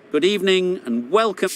Good evening and welcome.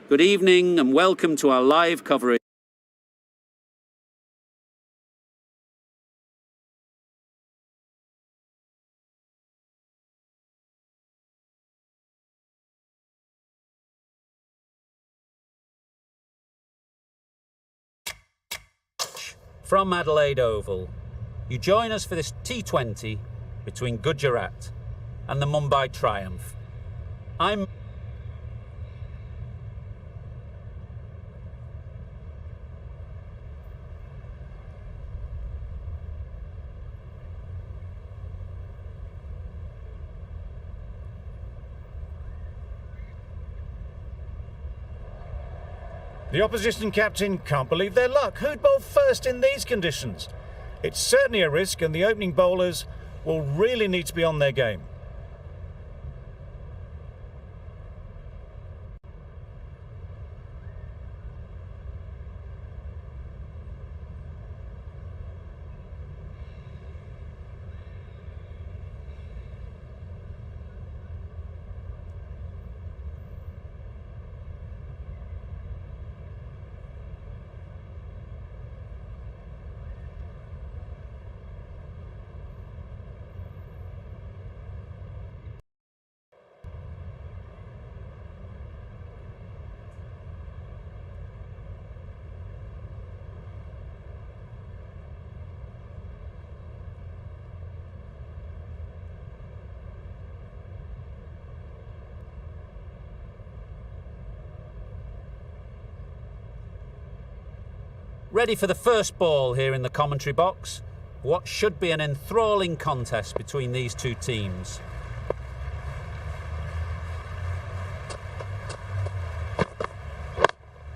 Good evening and welcome to our live coverage. From Adelaide Oval, you join us for this T20 between Gujarat and the Mumbai Triumph. The opposition captain can't believe their luck. Who'd bowl first in these conditions? It's certainly a risk, and the opening bowlers will really need to be on their game. Ready for the first ball here in the commentary box. What should be an enthralling contest between these two teams.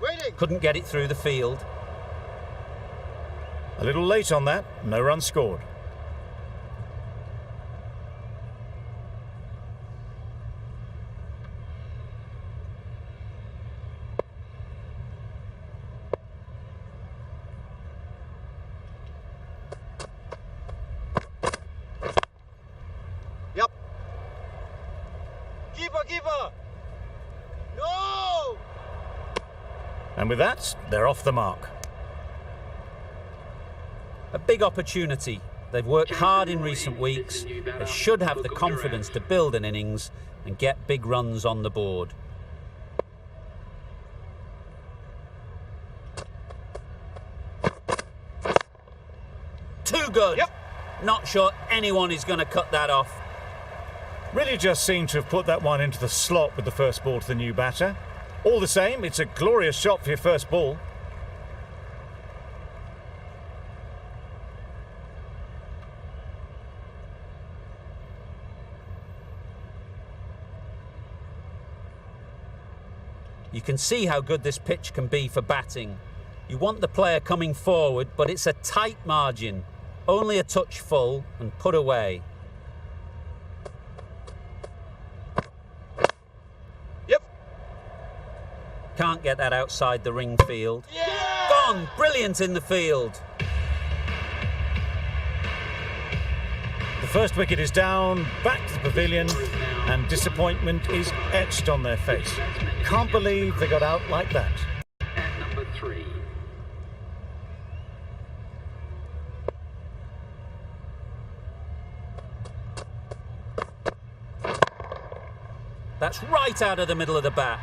Waiting. Couldn't get it through the field. A little late on that, no run scored. Yep. Keeper! No! And with that, they're off the mark. A big opportunity. They've worked hard in recent weeks. They should have the confidence to build an innings and get big runs on the board. Too good. Yep. Not sure anyone is going to cut that off. Really just seemed to have put that one into the slot with the first ball to the new batter. All the same, it's a glorious shot for your first ball. You can see how good this pitch can be for batting. You want the player coming forward, but it's a tight margin. Only a touch full and put away. Yep. Can't get that outside the ring field. Yeah! Gone! Brilliant in the field. The first wicket is down, back to the pavilion, and disappointment is etched on their face. Can't believe they got out like that. At number 3. That's right out of the middle of the bat.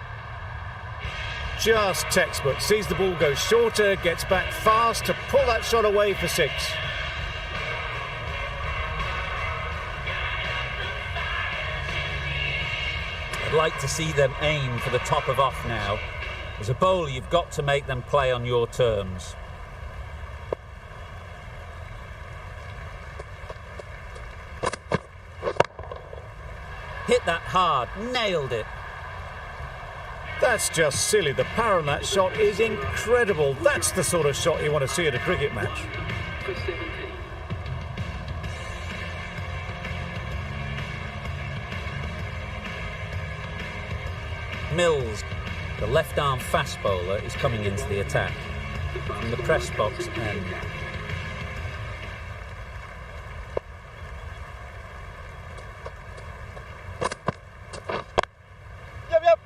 Just textbook. Sees the ball go shorter, gets back fast to pull that shot away for 6. I'd like to see them aim for the top of off now. As a bowler, you've got to make them play on your terms. Hit that hard, nailed it. That's just silly. The power on that shot is incredible. That's the sort of shot you want to see at a cricket match. For 17. Mills, the left-arm fast bowler, is coming into the attack. From the press box end. Yep, yep.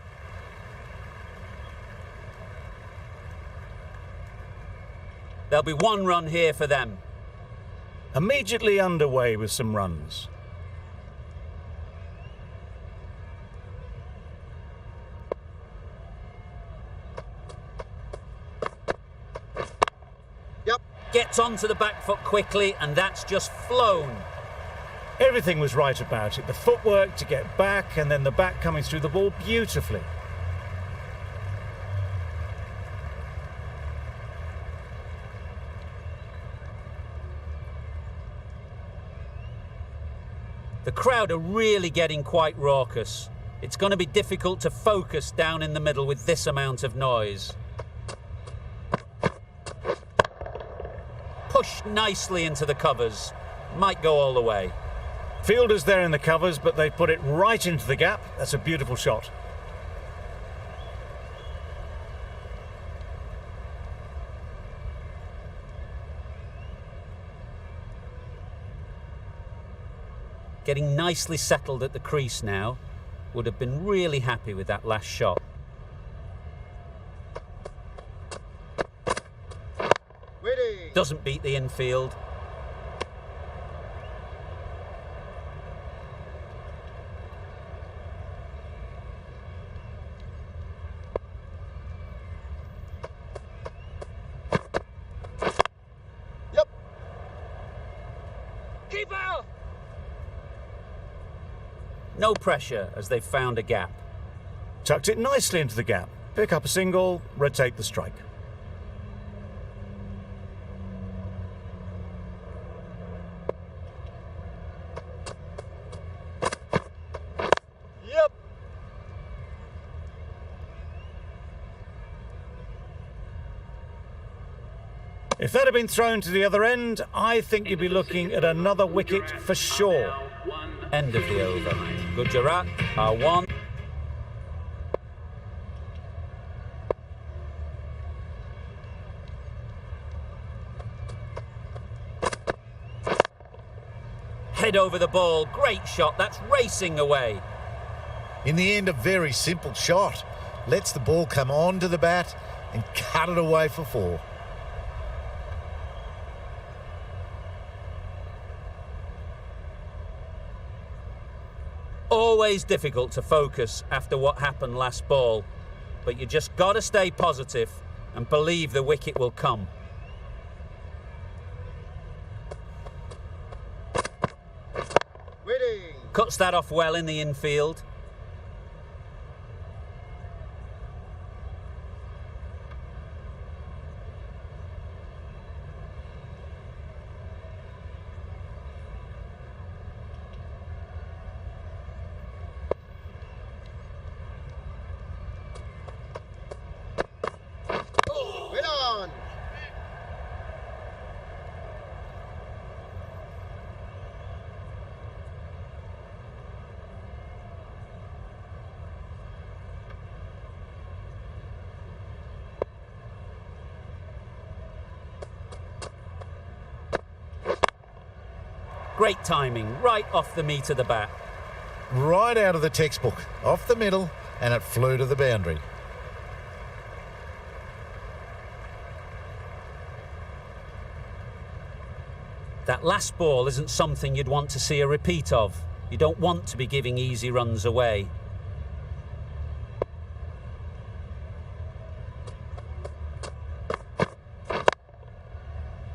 There'll be 1 run here for them. Immediately underway with some runs. Yep. Gets onto the back foot quickly, and that's just flown. Everything was right about it. The footwork to get back, and then the bat coming through the ball beautifully. The crowd are really getting quite raucous. It's going to be difficult to focus down in the middle with this amount of noise. Pushed nicely into the covers. Might go all the way. Fielders there in the covers, but they put it right into the gap. That's a beautiful shot. Getting nicely settled at the crease now. Would have been really happy with that last shot. Waiting. Doesn't beat the infield. Yep. Keeper. No pressure as they've found a gap. Tucked it nicely into the gap. Pick up a single, rotate the strike. Yep. If that had been thrown to the other end, I think you'd be looking at another wicket for sure. End of the over. Gujarat are 1. Head over the ball. Great shot. That's racing away. In the end, a very simple shot. Lets the ball come onto the bat and cut it away for 4. Always difficult to focus after what happened last ball, but you just got to stay positive and believe the wicket will come. Waiting. Cuts that off well in the infield. Great timing, right off the meat of the bat. Right out of the textbook, off the middle, and it flew to the boundary. That last ball isn't something you'd want to see a repeat of. You don't want to be giving easy runs away.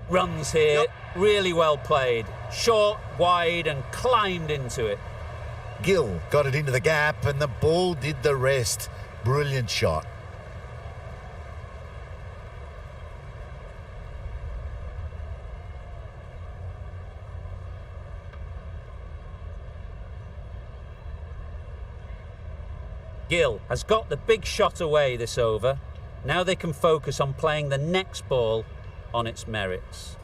Runs here, really well played. Short, wide, and climbed into it. Gill got it into the gap and the ball did the rest. Brilliant shot. Gill has got the big shot away this over. Now they can focus on playing the next ball on its merits.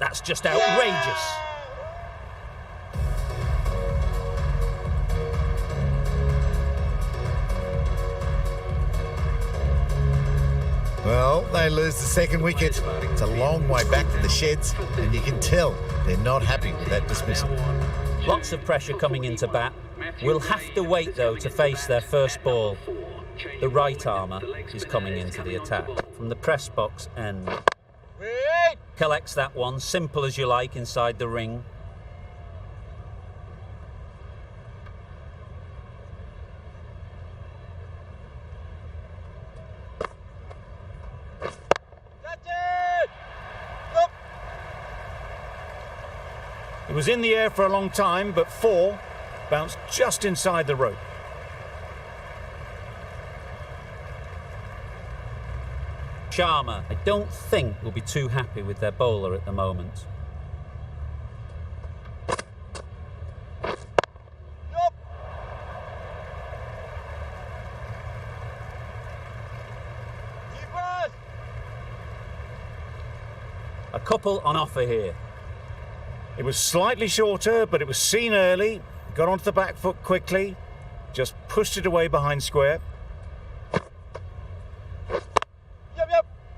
That's just outrageous. Well, they lose the second wicket. It's a long way back to the sheds, and you can tell they're not happy with that dismissal. Lots of pressure coming into bat. We'll have to wait, though, to face their first ball. The right armour is coming into the attack from the press box end. Collects that one, simple as you like, inside the ring. It was in the air for a long time, but 4 bounced just inside the rope. Sharma, I don't think, will be too happy with their bowler at the moment. A couple on offer here. It was slightly shorter, but it was seen early, got onto the back foot quickly, just pushed it away behind square.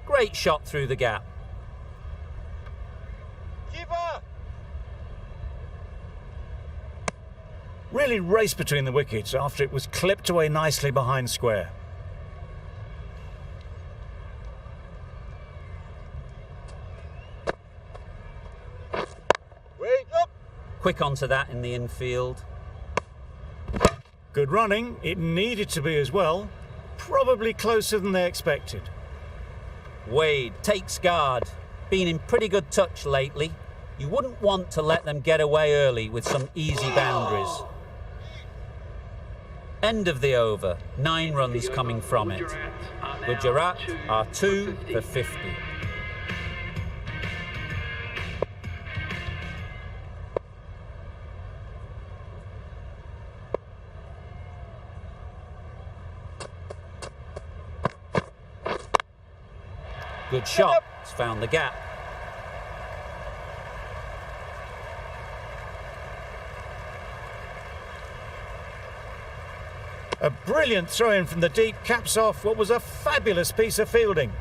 Great shot through the gap. Really raced between the wickets after it was clipped away nicely behind square. Quick onto that in the infield. Good running. It needed to be as well. Probably closer than they expected. Wade takes guard. Been in pretty good touch lately. You wouldn't want to let them get away early with some easy boundaries. End of the over. 9 runs coming from it. Gujarat are 2 for 50. Good shot. It's found the gap. A brilliant throw-in from the deep caps off what was a fabulous piece of fielding.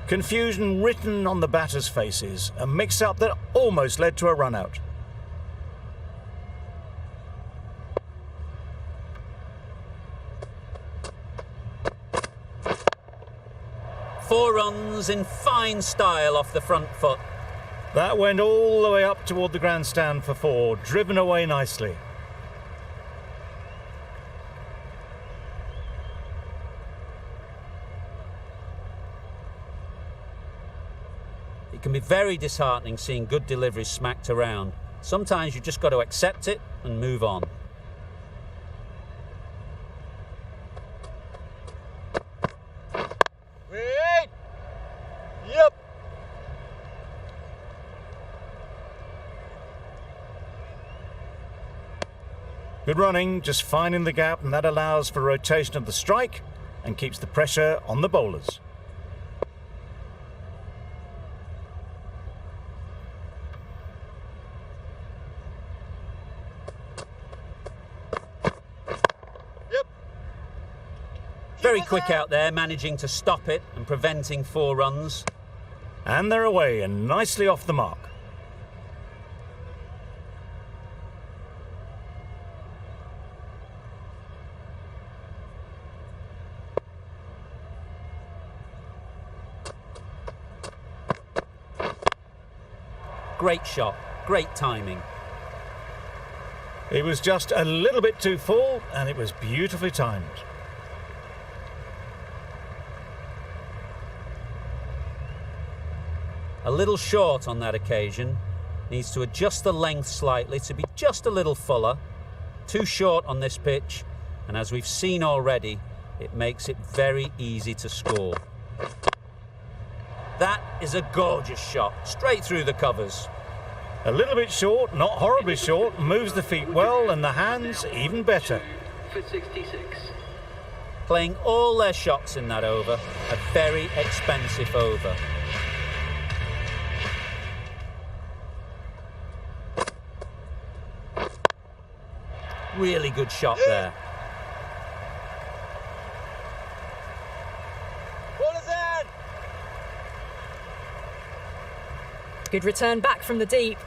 Confusion written on the batters' faces. A mix-up that almost led to a run-out. Four runs in fine style off the front foot. That went all the way up toward the grandstand for 4, driven away nicely. It can be very disheartening seeing good deliveries smacked around. Sometimes you've just got to accept it and move on. Good running, just finding the gap, and that allows for rotation of the strike and keeps the pressure on the bowlers. Very quick out there, managing to stop it and preventing 4 runs. And they're away and nicely off the mark. Great shot, great timing. It was just a little bit too full and it was beautifully timed. A little short on that occasion. Needs to adjust the length slightly to be just a little fuller. Too short on this pitch, and as we've seen already, it makes it very easy to score. That is a gorgeous shot, straight through the covers. A little bit short, not horribly short, moves the feet well and the hands even better. For 66. Playing all their shots in that over, a very expensive over. Really good shot there. Ball is in. Good return back from the deep.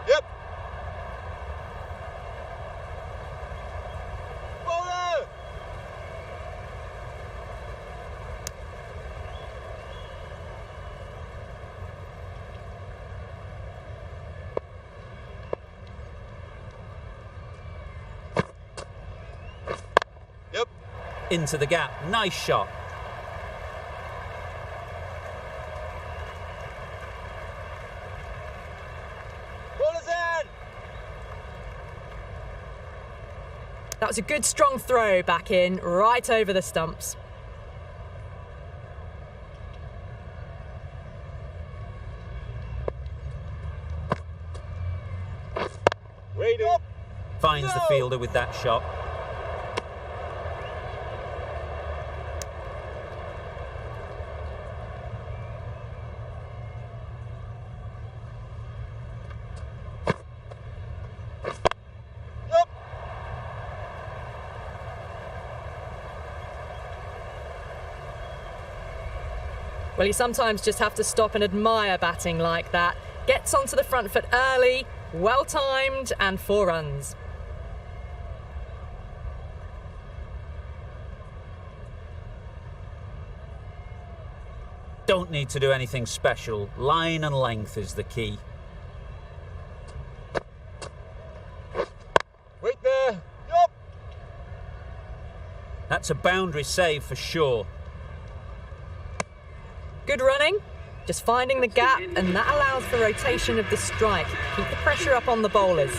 Yep. Bowler. Yep. Into the gap, nice shot. Ball is in. That was a good strong throw back in, right over the stumps. Waiting. Finds the fielder with that shot. Yep. Well, you sometimes just have to stop and admire batting like that. Gets onto the front foot early, well timed, and 4 runs. Don't need to do anything special. Line and length is the key. Wait there. Yep. That's a boundary save for sure. Good running, just finding the gap, and that allows for rotation of the strike. Keep the pressure up on the bowlers.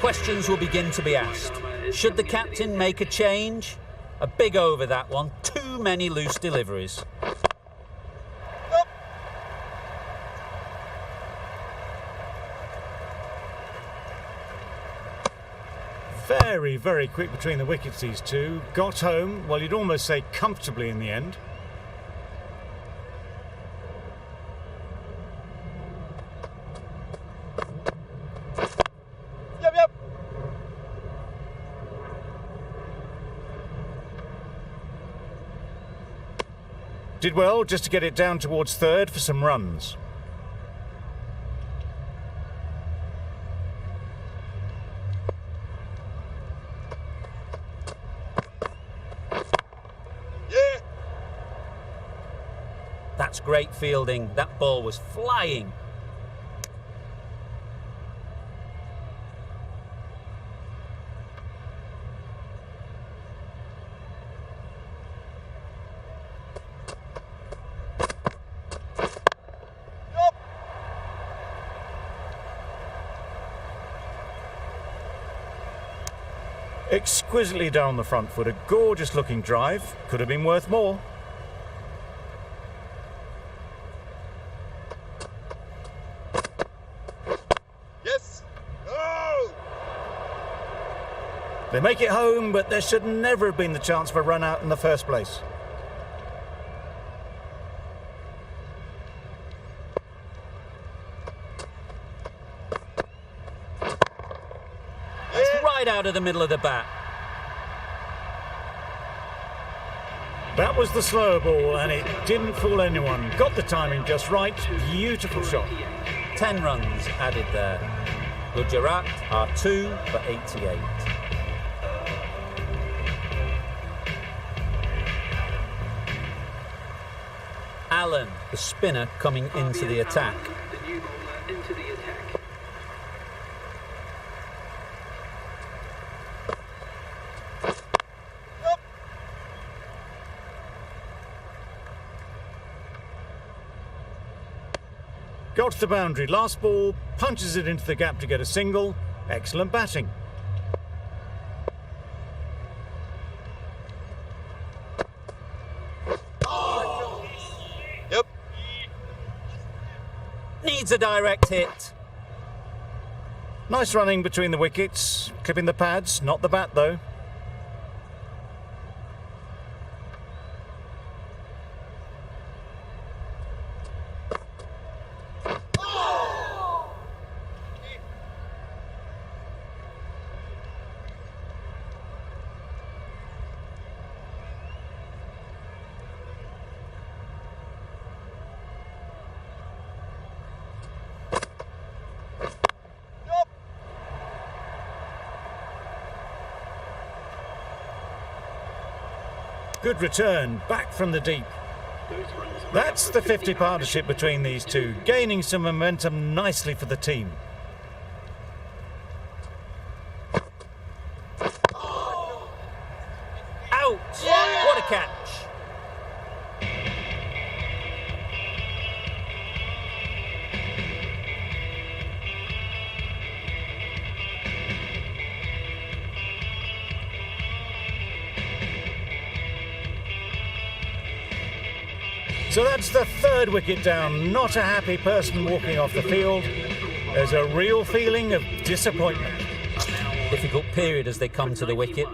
Questions will begin to be asked. Should the captain make a change? A big over that one. Too many loose deliveries. Yep. Very, very quick between the wickets, these two. Got home, well, you'd almost say comfortably in the end. Yep. Yep. Did well just to get it down towards third for some runs. Yeah. That's great fielding. That ball was flying. Yep. Exquisitely down the front foot, a gorgeous looking drive. Could have been worth more. Yes. No. They make it home, but there should never have been the chance for a run out in the first place. out of the middle of the bat. That was the slower ball, and it didn't fool anyone. Got the timing just right. Beautiful shot. 10 runs added there. Gujarat are 2 for 88. Allen, the spinner, coming into the attack. The new bowler into the attack. Got to the boundary. Last ball, punches it into the gap to get a single. Excellent batting. Yep. Needs a direct hit. Nice running between the wickets. Clipping the pads, not the bat though. Good return, back from the deep. That's the 50 partnership between these two, gaining some momentum nicely for the team. Out! What a catch! So that's the third wicket down. Not a happy person walking off the field. There's a real feeling of disappointment. Difficult period as they come to the wicket.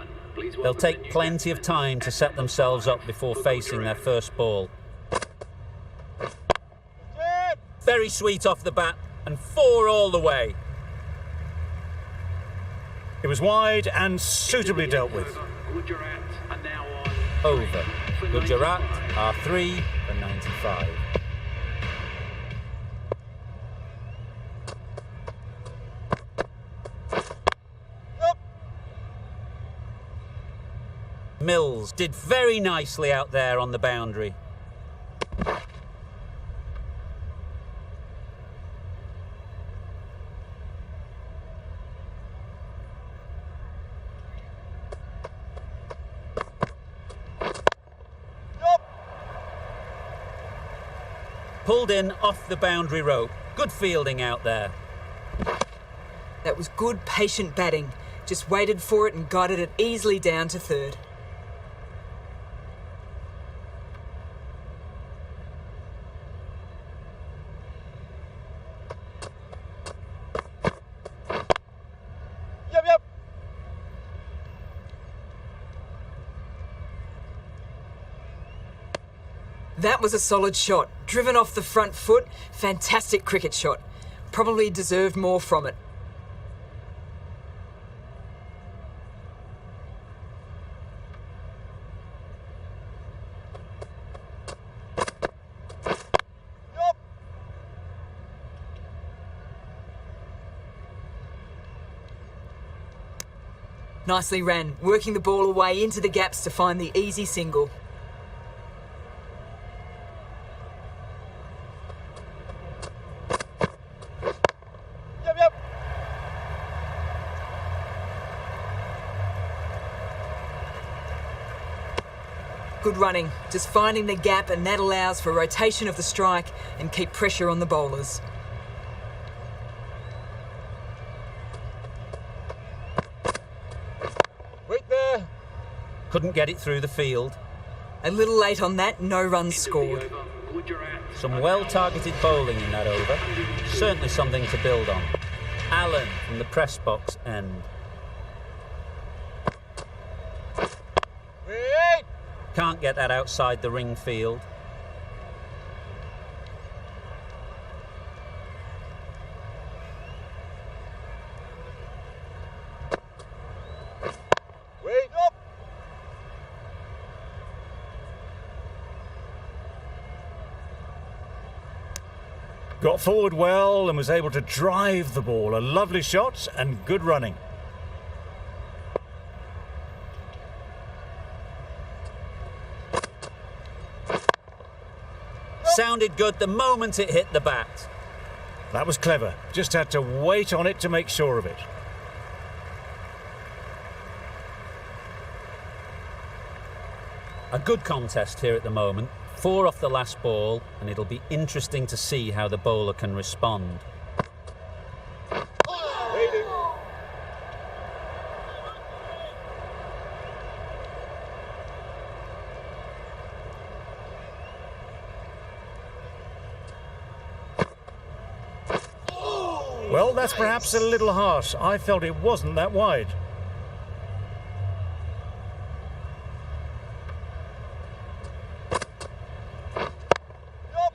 They'll take plenty of time to set themselves up before facing their first ball. Very sweet off the bat and 4 all the way. It was wide and suitably dealt with. Gujarat are now on. Over. Gujarat are 3 for 95. Mills did very nicely out there on the boundary. Pulled in off the boundary rope. Good fielding out there. That was good, patient batting. Just waited for it and guided it easily down to third. Yep. That was a solid shot. Driven off the front foot. Fantastic cricket shot. Probably deserved more from it. Yep. Nicely ran, working the ball away into the gaps to find the easy single. Yep. Good running, just finding the gap, and that allows for rotation of the strike and keep pressure on the bowlers. Wait there. Couldn't get it through the field. A little late on that, no runs scored. Some well-targeted bowling in that over. Certainly something to build on. Allen from the press box end. Wait. Can't get that outside the ring field. Got forward well and was able to drive the ball. A lovely shot and good running. Sounded good the moment it hit the bat. That was clever. Just had to wait on it to make sure of it. A good contest here at the moment. 4 off the last ball, and it'll be interesting to see how the bowler can respond. Waiting. Well, that's perhaps a little harsh. I felt it wasn't that wide. Yup.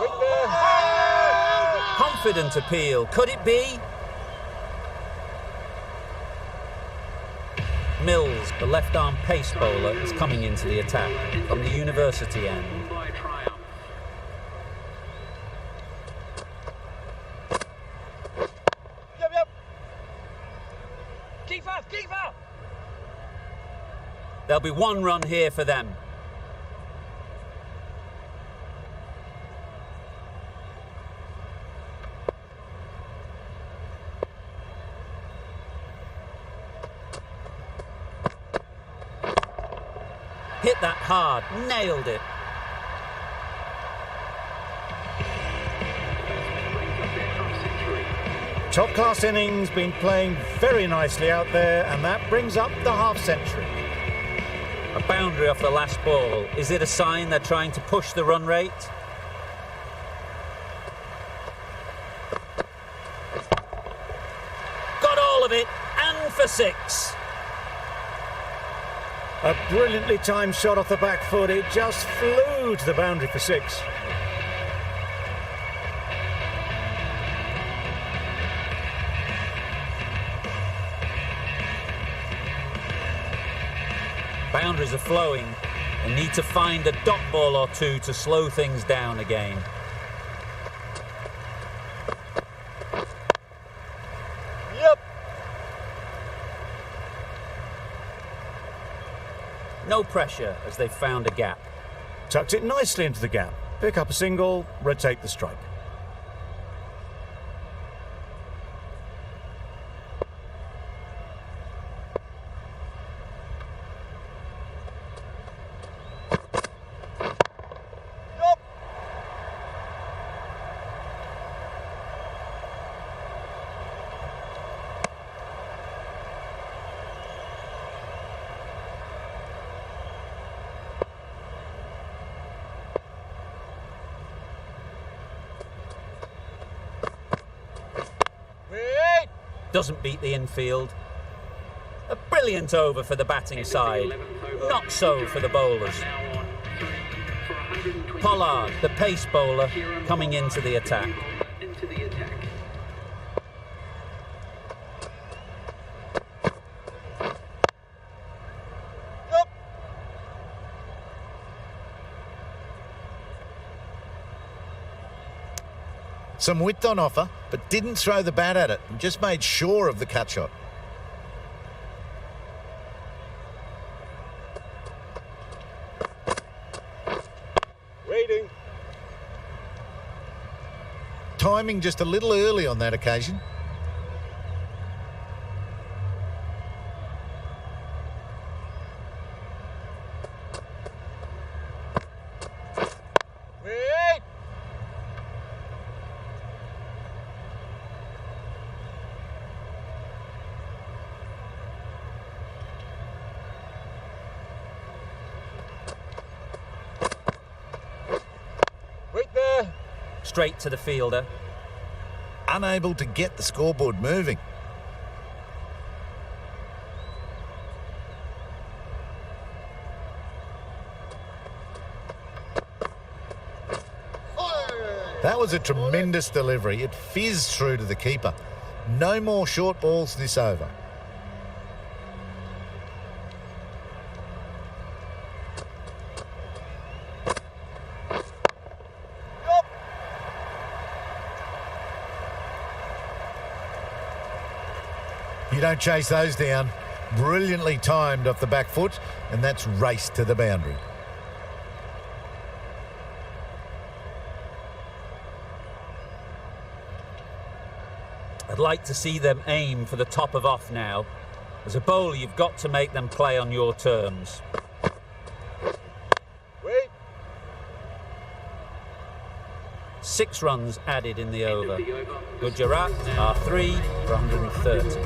Wait there. Confident appeal, could it be? Mills, the left-arm pace bowler, is coming into the attack from the university end. Mumbai triumph. Yup, yup. Keep fast, keep fast. There'll be 1 run here for them. Hit that hard, nailed it. Top-class innings, been playing very nicely out there, and that brings up the half-century. A boundary off the last ball. Is it a sign they're trying to push the run rate? Got all of it, and for 6. A brilliantly timed shot off the back foot. It just flew to the boundary for 6. Boundaries are flowing. They need to find a dot ball or 2 to slow things down again. Yep. No pressure as they've found a gap. Tucked it nicely into the gap. Pick up a single, rotate the strike. Yup. Wait. Doesn't beat the infield. A brilliant over for the batting side. Not so for the bowlers. Pollard, the pace bowler, coming into the attack. Into the attack. Yup. Some width on offer, but didn't throw the bat at it and just made sure of the cut shot. Waiting. Timing just a little early on that occasion. Wait. Wait there. Straight to the fielder. Unable to get the scoreboard moving. That was a tremendous delivery. It fizzed through to the keeper. No more short balls this over. You don't chase those down. Brilliantly timed off the back foot, and that's raced to the boundary. I'd like to see them aim for the top of off now. As a bowler, you've got to make them play on your terms. Wait. 6 runs added in the over. Gujarat are 3 for 130.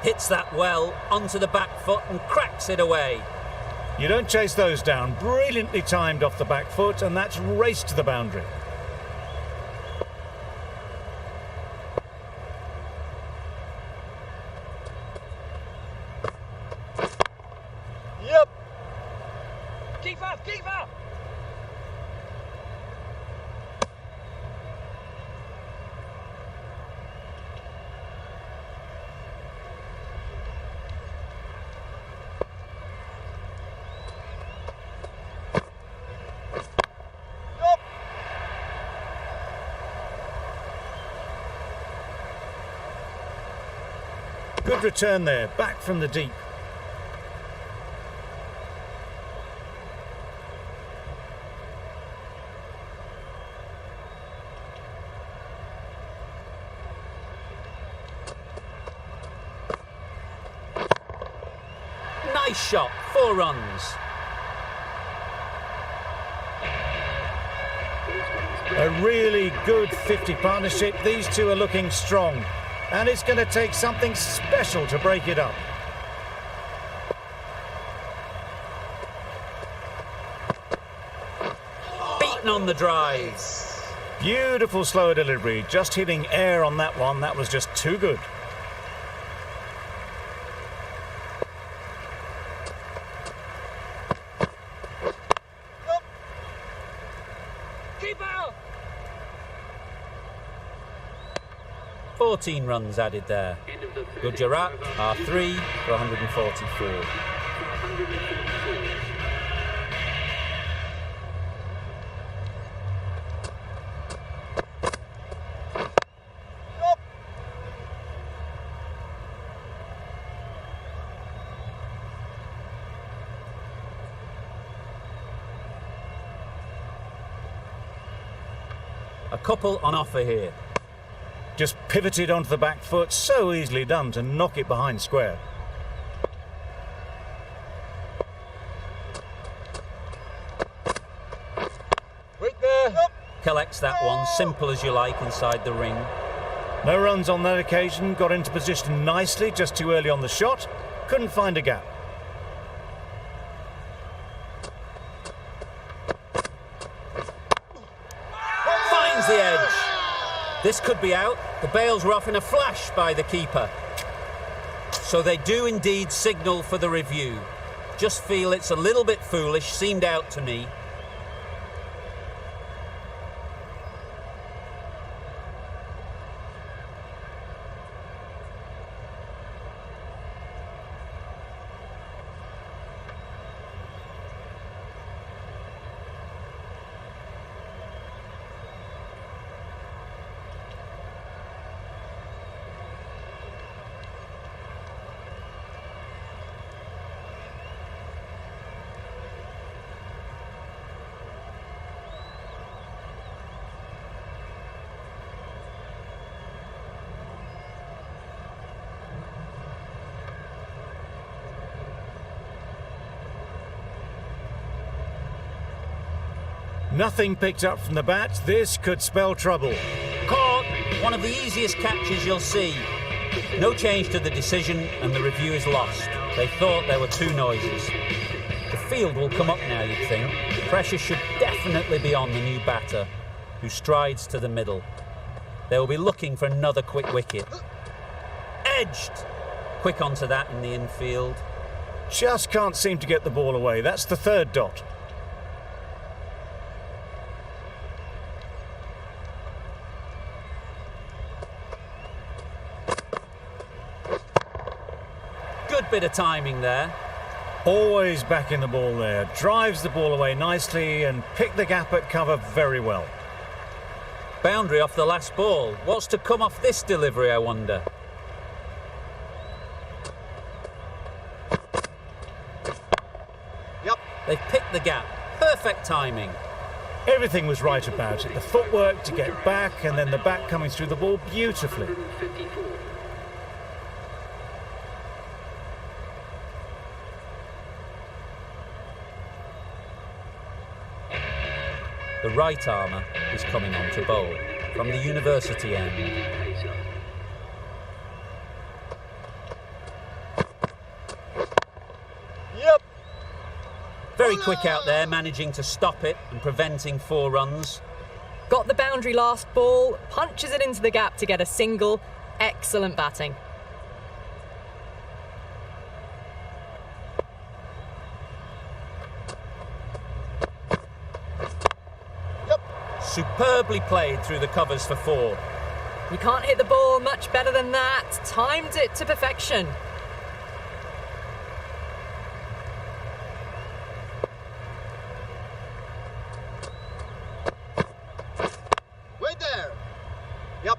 Hits that well onto the back foot and cracks it away. You don't chase those down. Brilliantly timed off the back foot, and that's raced to the boundary. Yep. Keeper, keeper. Good return there, back from the deep. Nice shot, 4 runs. A really good 50 partnership. These two are looking strong. And it's going to take something special to break it up. Beaten on the drive. Beautiful slower delivery. Just hitting air on that one. That was just too good. Keeper. 14 runs added there. Gujarat are 3 for 144. A couple on offer here. Just pivoted onto the back foot. So easily done to knock it behind square. Wait there. Yep. Collects that one, simple as you like, inside the ring. No runs on that occasion. Got into position nicely, just too early on the shot. Couldn't find a gap. Finds the edge. This could be out. The bails were off in a flash by the keeper. So they do indeed signal for the review. Just feel it's a little bit foolish, seemed out to me. Nothing picked up from the bat. This could spell trouble. Caught. One of the easiest catches you'll see. No change to the decision, and the review is lost. They thought there were 2 noises. The field will come up now, you'd think. Pressure should definitely be on the new batter, who strides to the middle. They will be looking for another quick wicket. Edged. quick onto that in the infield. Just can't seem to get the ball away. That's the third dot. Good bit of timing there. Always backing the ball there. Drives the ball away nicely and picked the gap at cover very well. Boundary off the last ball. What's to come off this delivery, I wonder? Yep. They've picked the gap. Perfect timing. Everything was right about it. The footwork to get back and then the back coming through the ball beautifully. 154. The right armour is coming on to bowl from the university end. Pacer. Yep. Very quick out there, managing to stop it and preventing 4 runs. Got the boundary last ball, punches it into the gap to get a single. Excellent batting. Superbly played through the covers for 4. You can't hit the ball much better than that. Timed it to perfection. Wait there. Yep.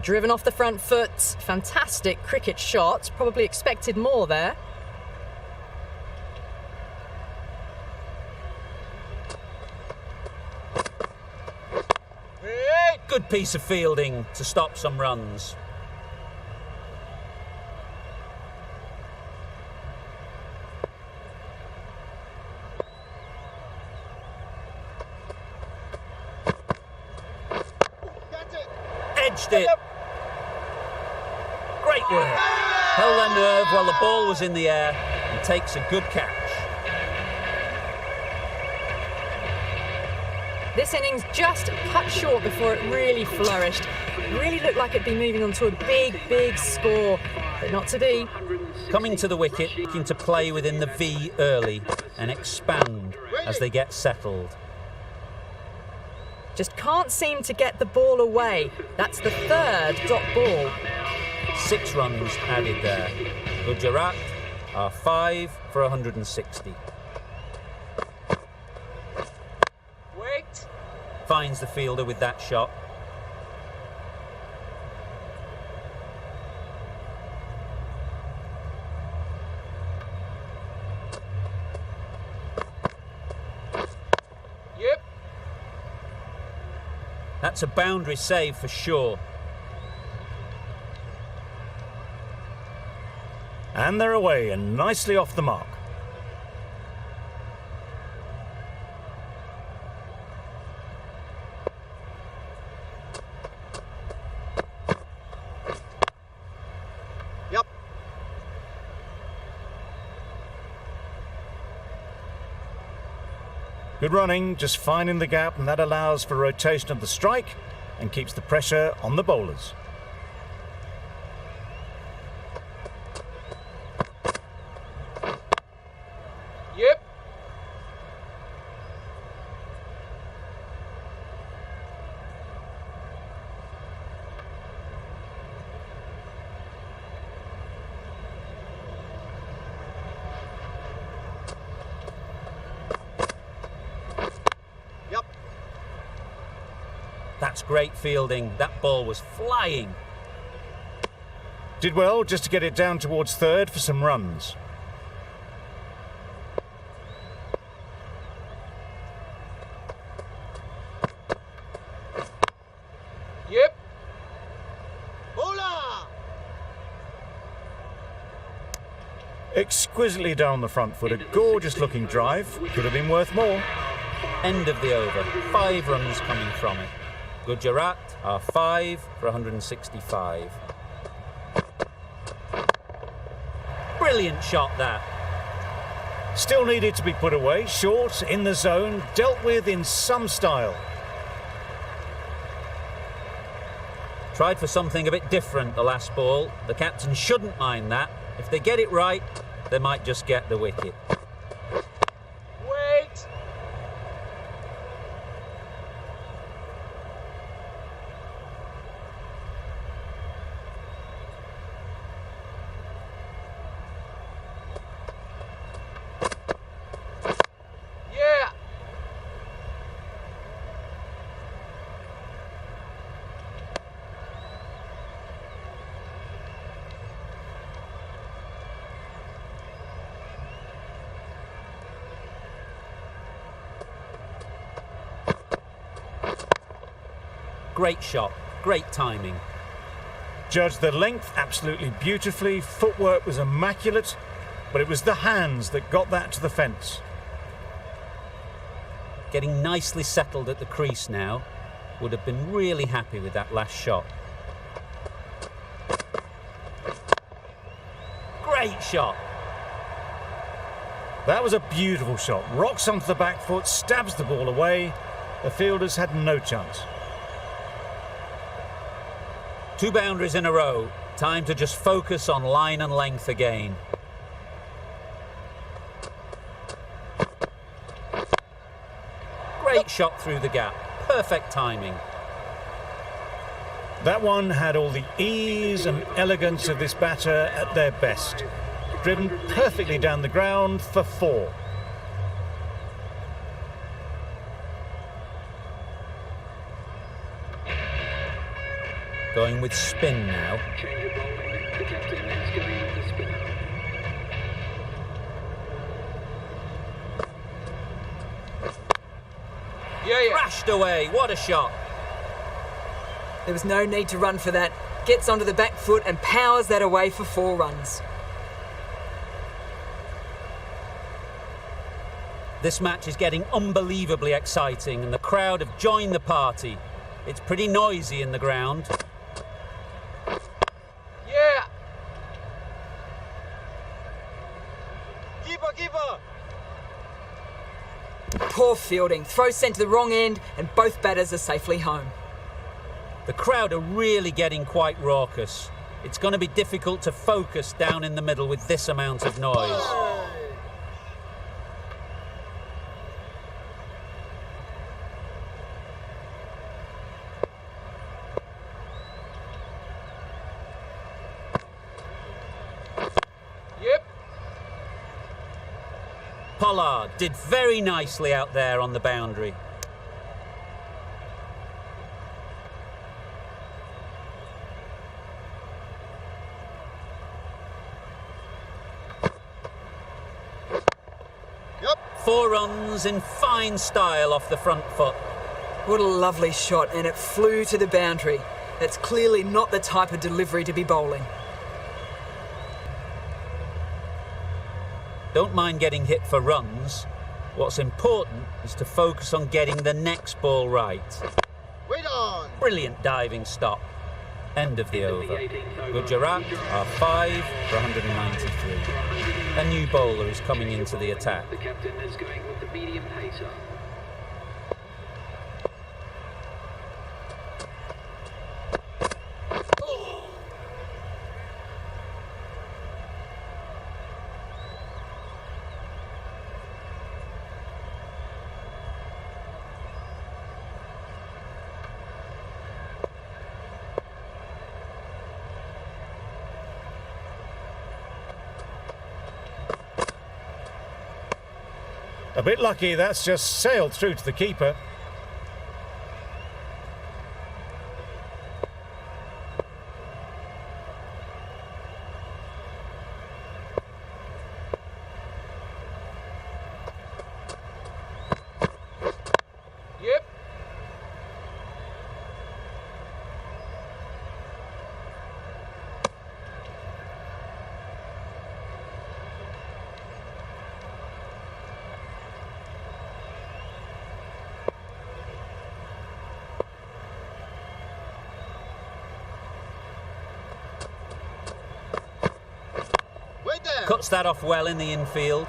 Driven off the front foot. Fantastic cricket shot. Probably expected more there. Good piece of fielding to stop some runs. Edged it. Great work. Held their nerve while the ball was in the air and takes a good catch. This innings just cut short before it really flourished. It really looked like it'd be moving on to a big, big score, but not to be. Coming to the wicket, looking to play within the V early and expand as they get settled. Just can't seem to get the ball away. That's the third dot ball. 6 runs added there. Gujarat are 5 for 160. Finds the fielder with that shot. Yep. That's a boundary save for sure. And they're away and nicely off the mark. Yep. Good running, just finding the gap, and that allows for rotation of the strike and keeps the pressure on the bowlers. Yep. Yep. That's great fielding. That ball was flying. Did well just to get it down towards third for some runs. Yep. Bowler. Exquisitely down the front foot, a gorgeous looking drive. Could have been worth more. End of the over. 5 runs coming from it. Gujarat are 5 for 165. Brilliant shot that. Still needed to be put away, short, in the zone, dealt with in some style. Tried for something a bit different the last ball. The captain shouldn't mind that. If they get it right, they might just get the wicket. Wait. Yeah. Great shot, great timing. Judged the length absolutely beautifully, footwork was immaculate, but it was the hands that got that to the fence. Getting nicely settled at the crease now. Would have been really happy with that last shot. Great shot. That was a beautiful shot. Rocks onto the back foot, stabs the ball away. The fielders had no chance. 2 boundaries in a row. Time to just focus on line and length again. Great shot through the gap. Perfect timing. That one had all the ease and elegance of this batter at their best. Driven perfectly down the ground for 4. Going with spin now. Change of bowling. The captain is going with the spinner. Yeah. Crashed away. What a shot. There was no need to run for that. Gets onto the back foot and powers that away for 4 runs. This match is getting unbelievably exciting and the crowd have joined the party. It's pretty noisy in the ground. Yeah. Keeper. Poor fielding. Throw sent to the wrong end and both batters are safely home. The crowd are really getting quite raucous. It's going to be difficult to focus down in the middle with this amount of noise. Yep. Pollard did very nicely out there on the boundary. Yep. 4 runs in fine style off the front foot. What a lovely shot, and it flew to the boundary. That's clearly not the type of delivery to be bowling. Don't mind getting hit for runs. What's important is to focus on getting the next ball right. Wait on. Brilliant diving stop. End of the over. Gujarat are 5 for 193. A new bowler is coming into the attack. The captain is going with the medium pacer. A bit lucky, that's just sailed through to the keeper. Yep. Wait there. Cuts that off well in the infield.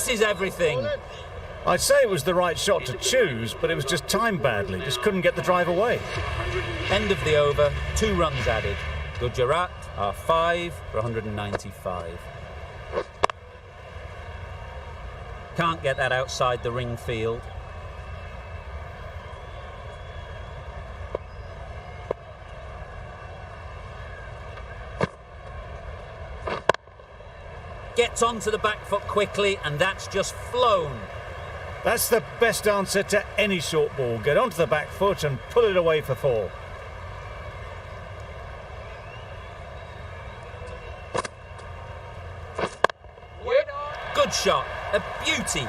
misses everything. I'd say it was the right shot to choose, but it was just timed badly. Just couldn't get the drive away. End of the over, 2 runs added. Gujarat are 5 for 195. Can't get that outside the ring field. Gets onto the back foot quickly, and that's just flown. That's the best answer to any short ball. Get onto the back foot and pull it away for 4. Good shot, a beauty.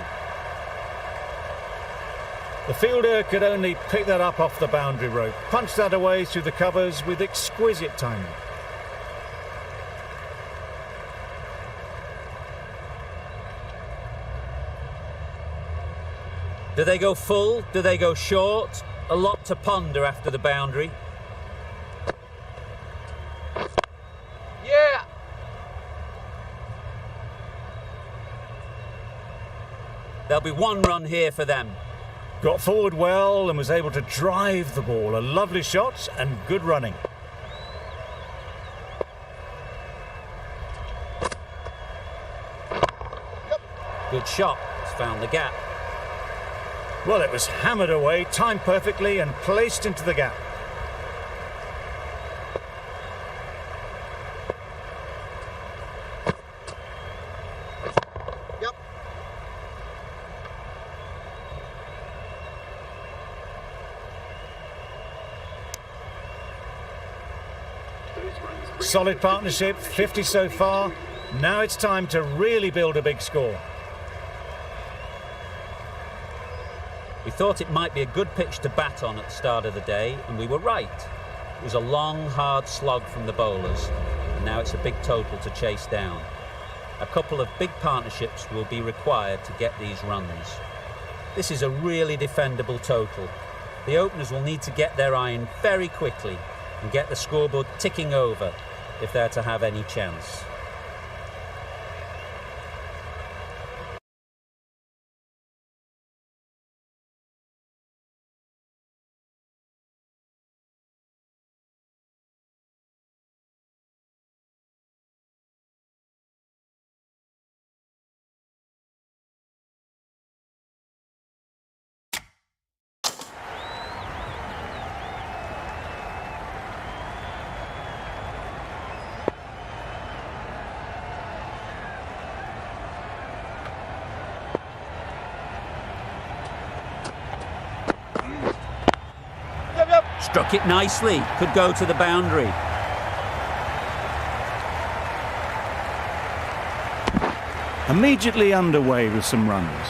The fielder could only pick that up off the boundary rope, punch that away through the covers with exquisite timing. Do they go full? Do they go short? A lot to ponder after the boundary. Yeah. There'll be 1 run here for them. Got forward well and was able to drive the ball. A lovely shot and good running. Good shot. It's found the gap. Well, it was hammered away, timed perfectly and placed into the gap. Yep. Solid partnership, 50 so far. Now it's time to really build a big score. We thought it might be a good pitch to bat on at the start of the day, and we were right. It was a long, hard slog from the bowlers, and now it's a big total to chase down. A couple of big partnerships will be required to get these runs. This is a really defendable total. The openers will need to get their iron very quickly and get the scoreboard ticking over if they're to have any chance. Struck it nicely, could go to the boundary. Immediately underway with some runs.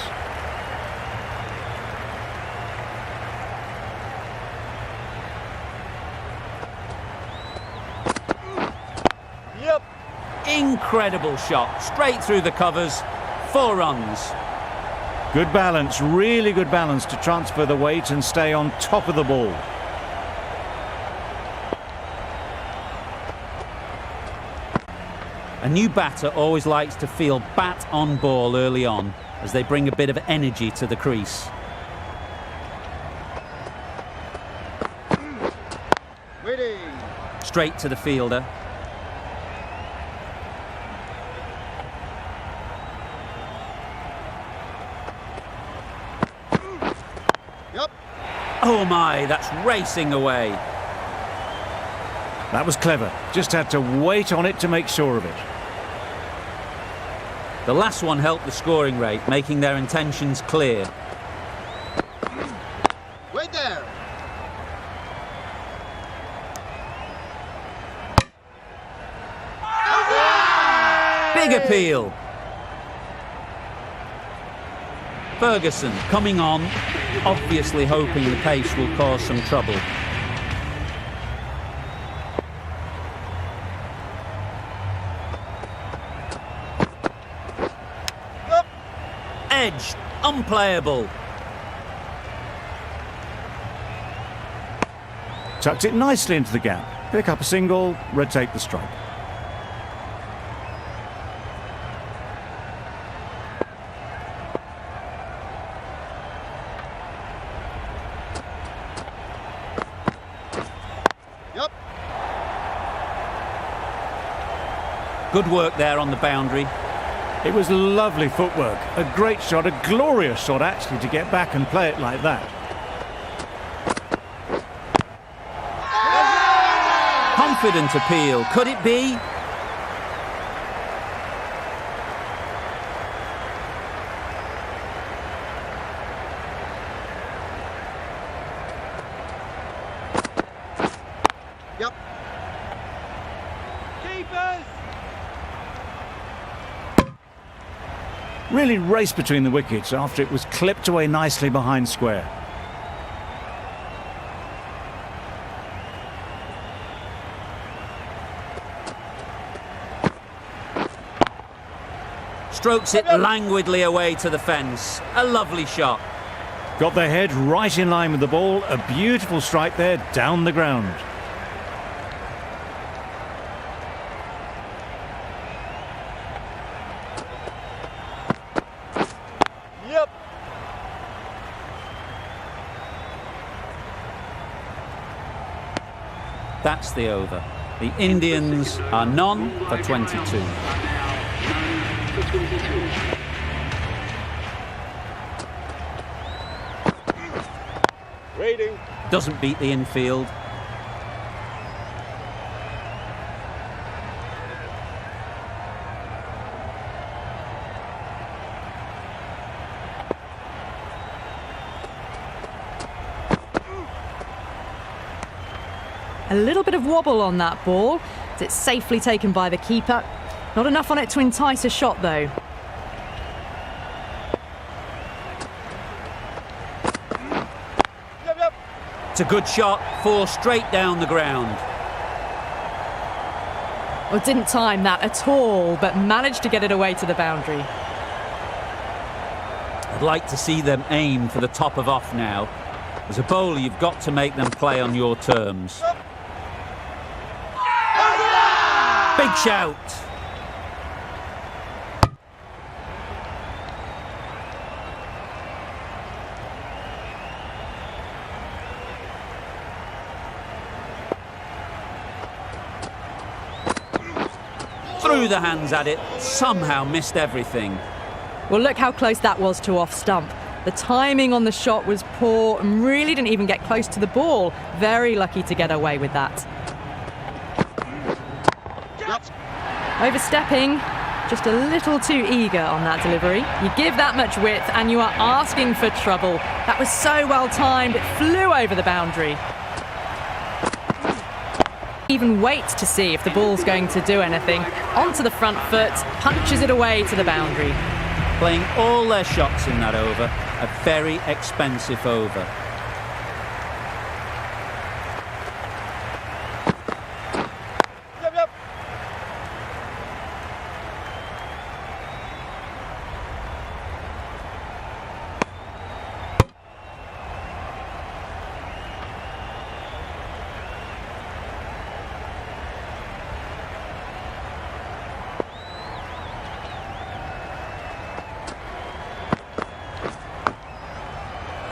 Yep. Incredible shot, straight through the covers, 4 runs. Good balance, really good balance to transfer the weight and stay on top of the ball. A new batter always likes to feel bat on ball early on as they bring a bit of energy to the crease. Waiting. Straight to the fielder. Yep. Oh my, that's racing away. That was clever. Just had to wait on it to make sure of it. The last one helped the scoring rate, making their intentions clear. Wait there. Big appeal. Ferguson coming on, obviously hoping the pace will cause some trouble. Edge, unplayable. Tucked it nicely into the gap. Pick up a single, rotate the strike. Good work there on the boundary. It was lovely footwork. A great shot, a glorious shot actually, to get back and play it like that. Confident appeal. Could it be? Yep. Keepers! Really raced between the wickets after it was clipped away nicely behind square. Strokes it languidly away to the fence. A lovely shot. Got their head right in line with the ball. A beautiful strike there down the ground. Yep. That's the over. The Indians are none for 22. Waiting. Doesn't beat the infield. A little bit of wobble on that ball. It's safely taken by the keeper. Not enough on it to entice a shot, though. Yep, yep. It's a good shot. 4 straight down the ground. Well, didn't time that at all, but managed to get it away to the boundary. I'd like to see them aim for the top of off now. As a bowler, you've got to make them play on your terms. Big shout. Threw the hands at it, somehow missed everything. Well, look how close that was to off stump. The timing on the shot was poor and really didn't even get close to the ball. Very lucky to get away with that. Overstepping, just a little too eager on that delivery. You give that much width and you are asking for trouble. That was so well timed, it flew over the boundary. Even waits to see if the ball's going to do anything. Onto the front foot, punches it away to the boundary. Playing all their shots in that over, a very expensive over. Yep, yep.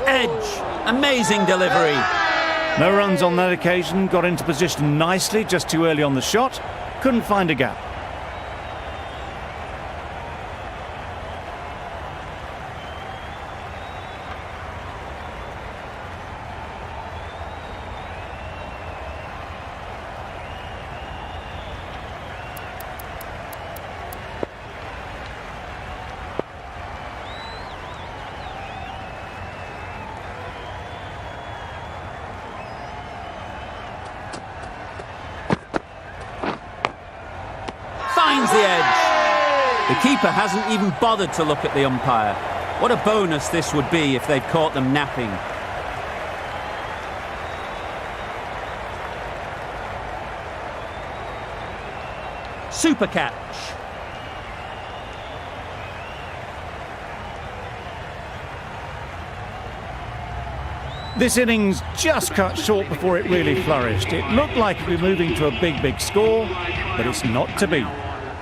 Edge, amazing delivery. No runs on that occasion. Got into position nicely, just too early on the shot. Couldn't find a gap. Finds the edge. The keeper hasn't even bothered to look at the umpire. What a bonus this would be if they'd caught them napping. Super catch. This innings just cut short before it really flourished. It looked like it would be moving to a big score, but it's not to be.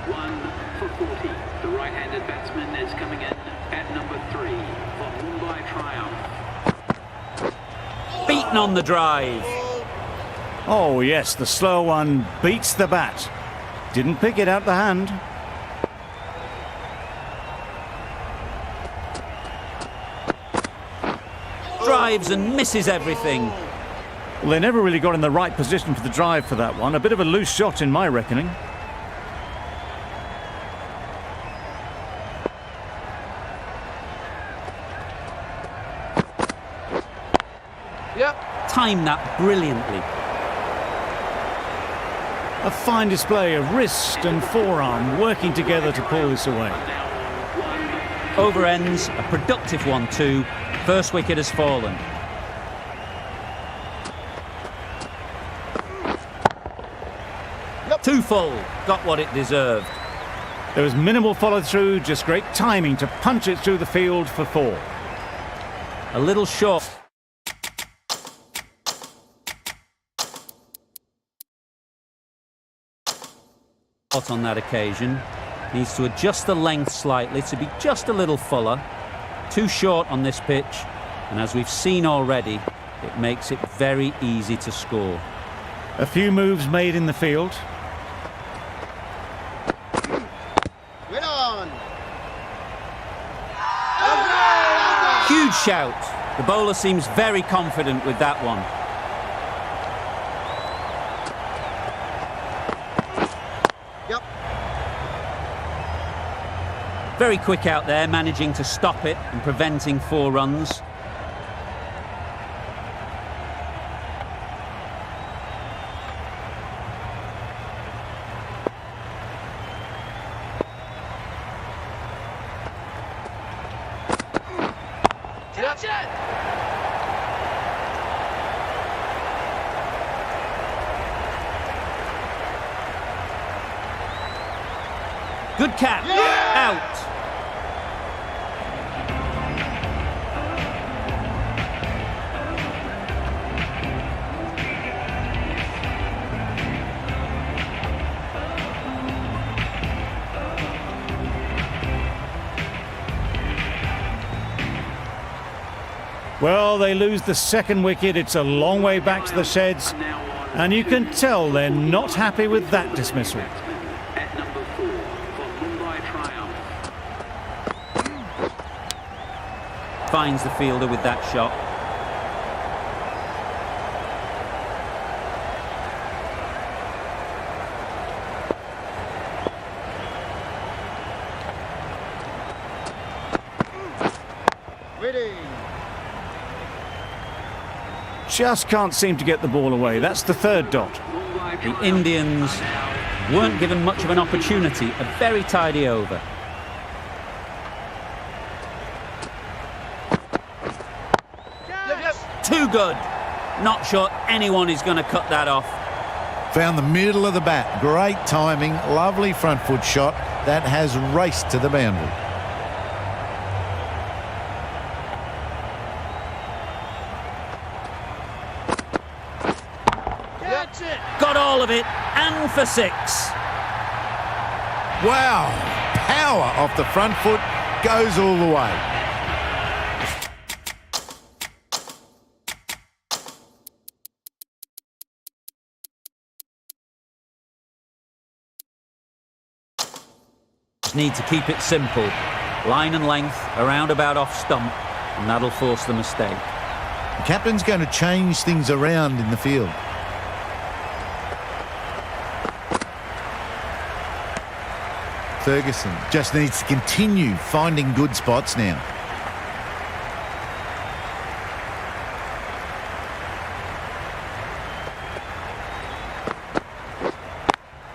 1 for 40. The right-handed batsman is coming in at number 3 for Mumbai triumph. Beaten on the drive. Oh yes, the slow one beats the bat. Didn't pick it out the hand. Drives and misses everything. Well, they never really got in the right position for the drive for that one. A bit of a loose shot in my reckoning. Yep. Timed that brilliantly. A fine display of wrist and forearm working together to pull this away. Over ends, a productive 1-2. First wicket has fallen. Yep. Too full, got what it deserved. There was minimal follow-through, just great timing to punch it through the field for 4. A little short. On that occasion, needs to adjust the length slightly to be just a little fuller. Too short on this pitch, and as we've seen already, it makes it very easy to score. A few moves made in the field. Win on. Huge shout. The bowler seems very confident with that one. Yep. Very quick out there, managing to stop it and preventing 4 runs. Catch it. Good catch. Out. Well, they lose the second wicket. It's a long way back to the sheds, and you can tell they're not happy with that dismissal. At number 4 for Mumbai triumph. Finds the fielder with that shot. Winning. Just can't seem to get the ball away. That's the 3rd dot. The Indians weren't given much of an opportunity. A very tidy over. Yep. Too good. Not sure anyone is going to cut that off. Found the middle of the bat. Great timing. Lovely front foot shot that has raced to the boundary. Catch it. Got all of it, and for 6. Wow. Power off the front foot. Goes all the way. Need to keep it simple. Line and length, around about off stump, and that'll force the mistake. The captain's going to change things around in the field. Ferguson just needs to continue finding good spots now.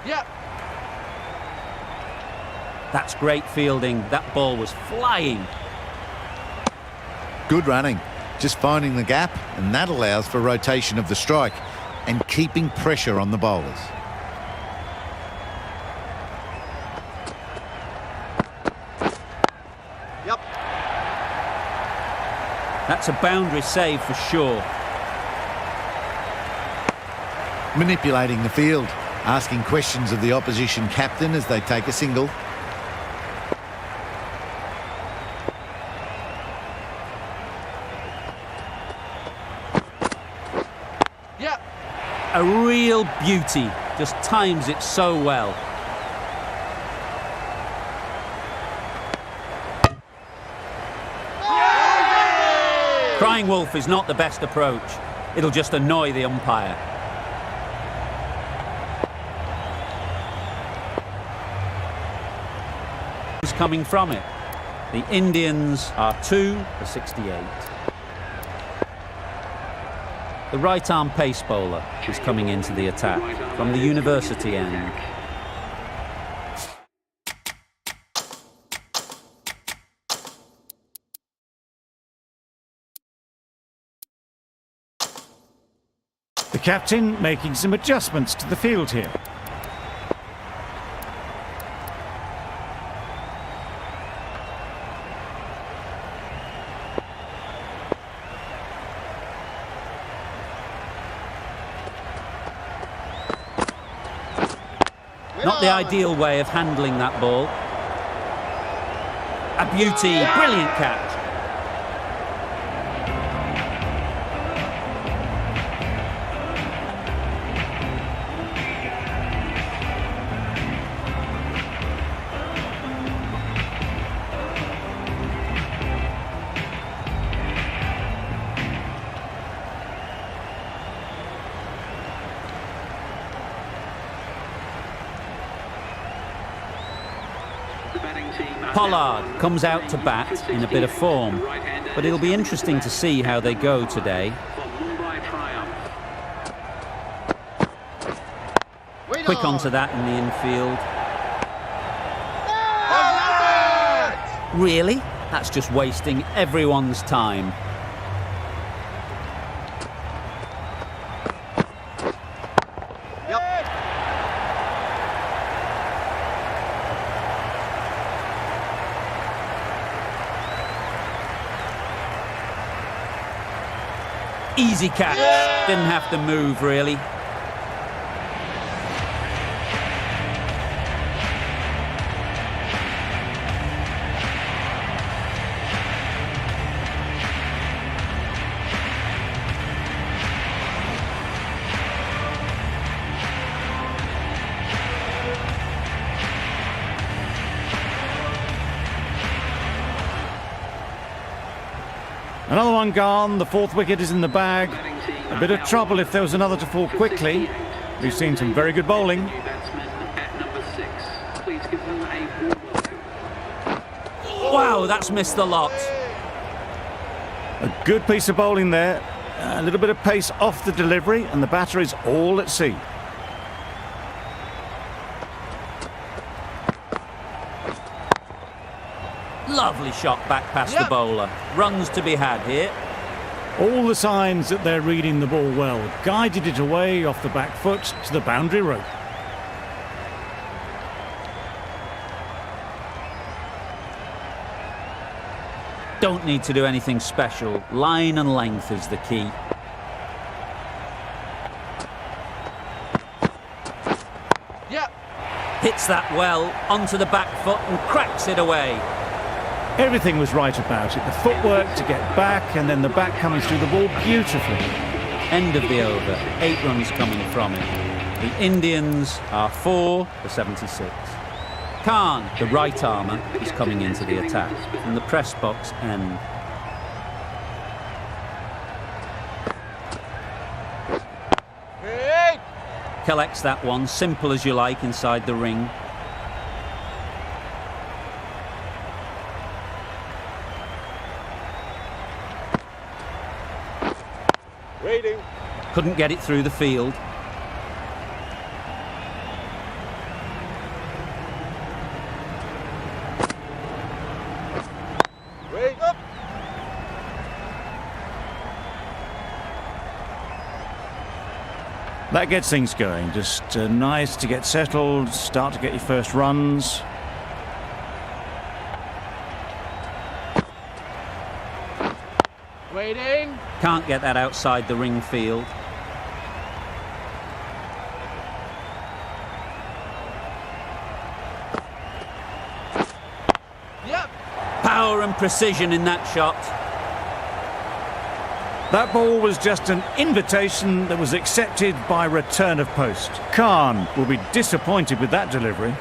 Yep. That's great fielding. That ball was flying. Good running. Just finding the gap, and that allows for rotation of the strike and keeping pressure on the bowlers. Yep. That's a boundary save for sure. Manipulating the field, asking questions of the opposition captain as they take a single. Yep. A real beauty. Just times it so well. Crying wolf is not the best approach. It'll just annoy the umpire. Who's coming from it? The Indians are 2 for 68. The right-arm pace bowler is coming into the attack from the university end. The captain making some adjustments to the field here. Not the ideal way of handling that ball. A beauty, brilliant catch. Pollard comes out to bat in a bit of form, but it'll be interesting to see how they go today. Quick onto that in the infield. Really? That's just wasting everyone's time. Easy catch. Didn't have to move, really. Another one gone, the fourth wicket is in the bag. A bit of trouble if there was another to fall quickly. We've seen some very good bowling. Wow, that's missed the lot. A good piece of bowling there. A little bit of pace off the delivery and the batter is all at sea. Lovely shot back past the bowler. Runs to be had here. All the signs that they're reading the ball well. Guided it away off the back foot to the boundary rope. Don't need to do anything special. Line and length is the key. Hits that well onto the back foot and cracks it away. Everything was right about it. The footwork to get back and then the back coming through the ball beautifully. End of the over. 8 runs coming from it. The Indians are 4 for 76. Khan, the right armour, is coming into the attack from the press box end. Collects that one, simple as you like, inside the ring. Waiting. Couldn't get it through the field. Wait up. That gets things going. Just nice to get settled, start to get your first runs. Waiting. Can't get that outside the ring field. Power and precision in that shot. That ball was just an invitation that was accepted by return of post. Khan will be disappointed with that delivery.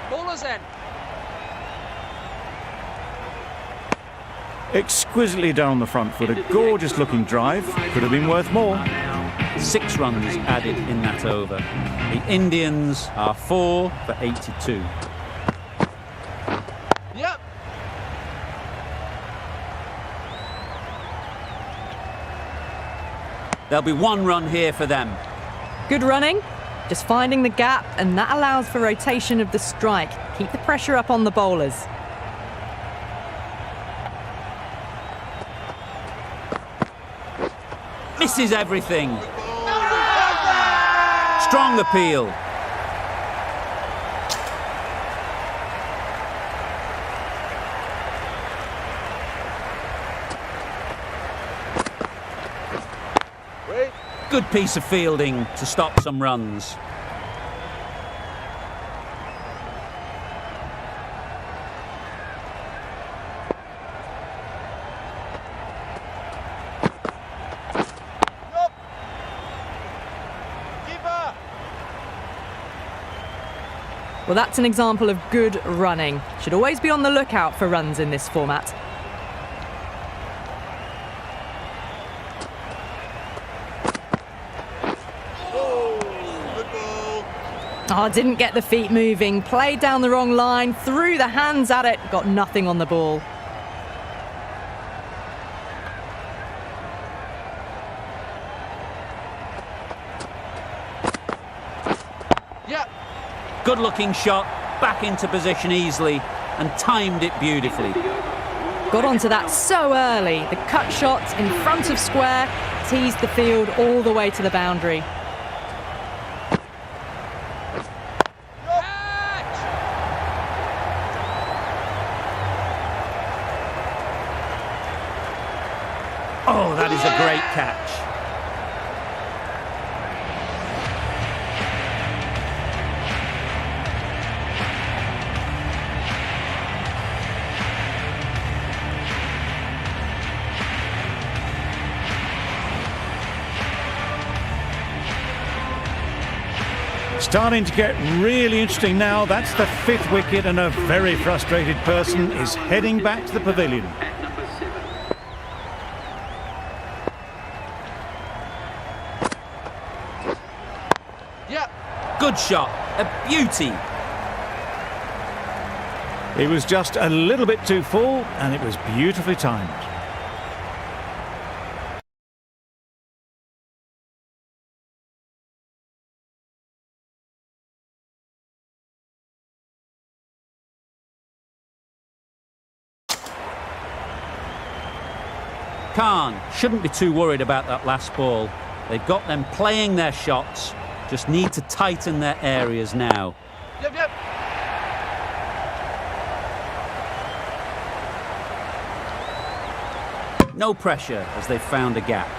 Bowler's end. Exquisitely done on the front foot, a gorgeous looking drive, could have been worth more. 6 runs added in that over. The Indians are 4 for 82. Yep. There'll be 1 run here for them. Good running, just finding the gap, and that allows for rotation of the strike. Keep the pressure up on the bowlers. Misses everything. Strong appeal. Wait. Good piece of fielding to stop some runs. Keeper. Well, that's an example of good running. Should always be on the lookout for runs in this format. Oh, didn't get the feet moving, played down the wrong line, threw the hands at it, got nothing on the ball. Yep. Good looking shot, back into position easily and timed it beautifully. Got onto that so early. The cut shot in front of square teased the field all the way to the boundary. Oh, that is a great catch. Starting to get really interesting now. That's the 5th wicket, and a very frustrated person is heading back to the pavilion. At number 7. Yep. Good shot, a beauty. It was just a little bit too full, and it was beautifully timed. Khan shouldn't be too worried about that last ball. They've got them playing their shots, just need to tighten their areas now. Yep. Yep. No pressure as they've found a gap.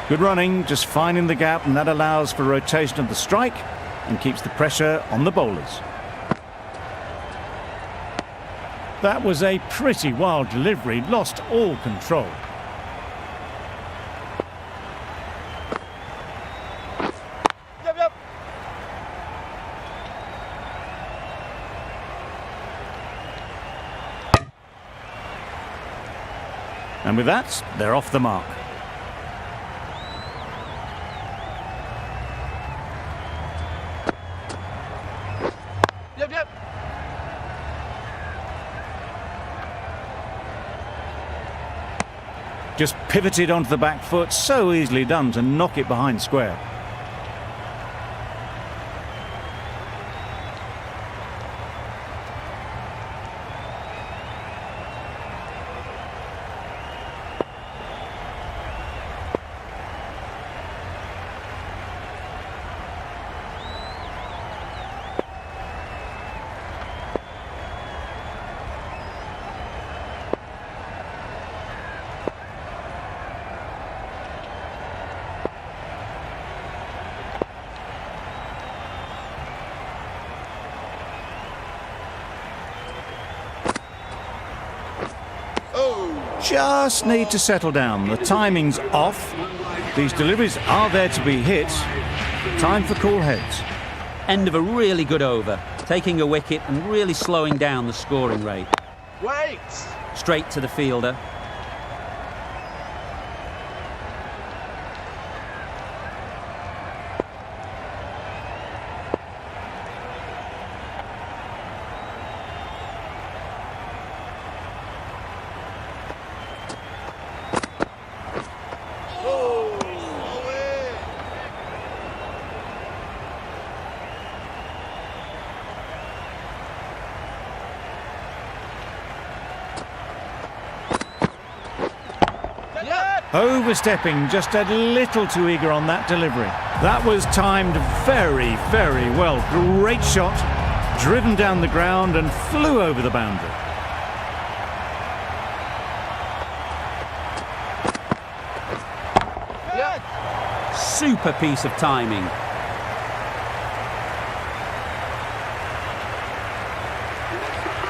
Good running, just finding the gap, and that allows for rotation of the strike and keeps the pressure on the bowlers. That was a pretty wild delivery, lost all control. Yep. Yep. And with that, they're off the mark. Yep. Yep. Just pivoted onto the back foot, so easily done to knock it behind square. Just need to settle down. The timing's off. These deliveries are there to be hit. Time for cool heads. End of a really good over, taking a wicket and really slowing down the scoring rate. Wait. Straight to the fielder. Overstepping just a little too eager on that delivery. That was timed very, very well. Great shot, driven down the ground and flew over the boundary. Super piece of timing.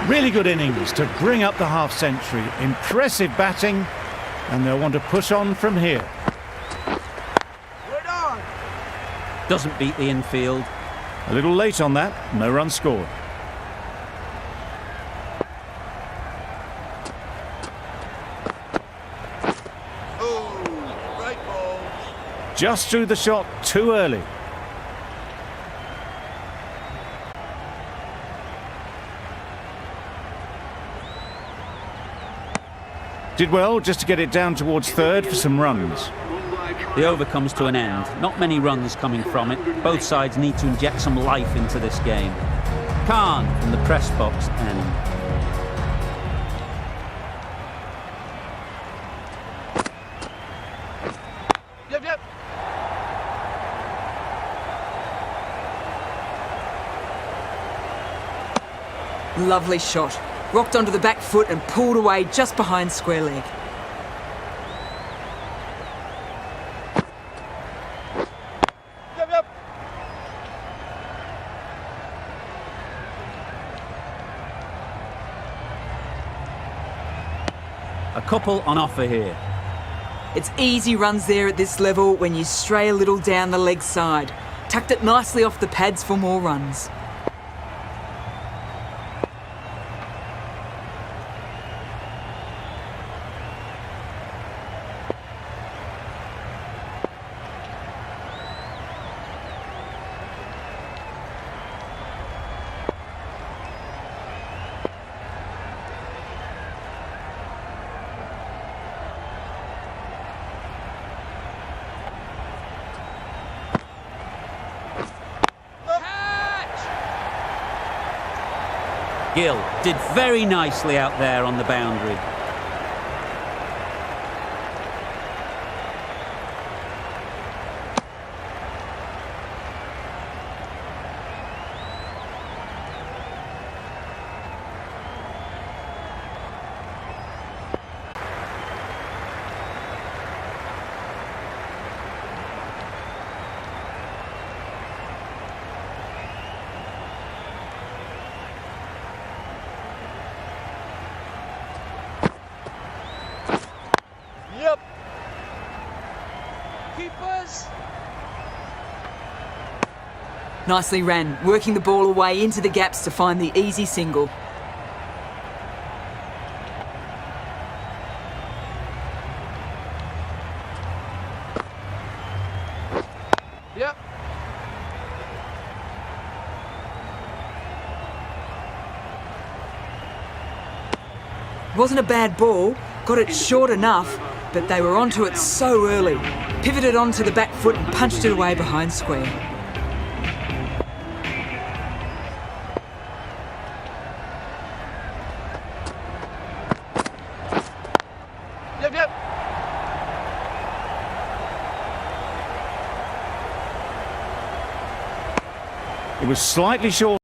Really good innings to bring up the half-century. Impressive batting, and they'll want to push on from here. Doesn't beat the infield. A little late on that, no run scored. Just threw the shot too early. Did well just to get it down towards third for some runs. The over comes to an end. Not many runs coming from it. Both sides need to inject some life into this game. Khan from the press box end. Yep. Lovely shot. Rocked onto the back foot and pulled away just behind square leg. Yep. A couple on offer here. It's easy runs there at this level when you stray a little down the leg side. Tucked it nicely off the pads for more runs. Gill did very nicely out there on the boundary. Keepers. Nicely ran, working the ball away into the gaps to find the easy single. Yep. Wasn't a bad ball, got it short enough, but they were onto it so early. Pivoted onto the back foot and punched it away behind square. Yep. It was slightly short.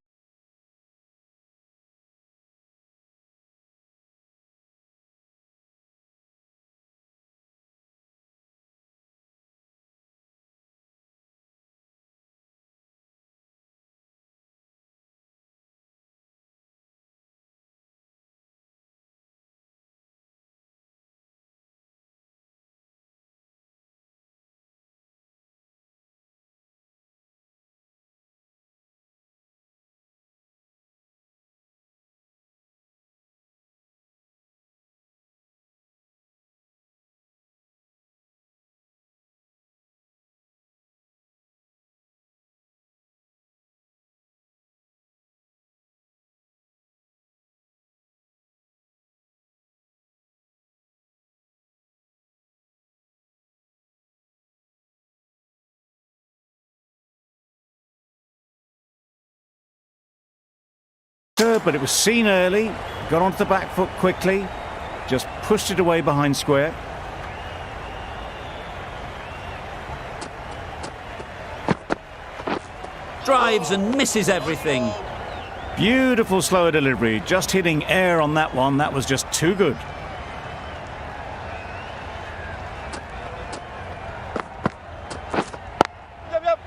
But it was seen early, got onto the back foot quickly, just pushed it away behind square. drives and misses everything. Beautiful slower delivery, just hitting air on that one. That was just too good. Yep, yep.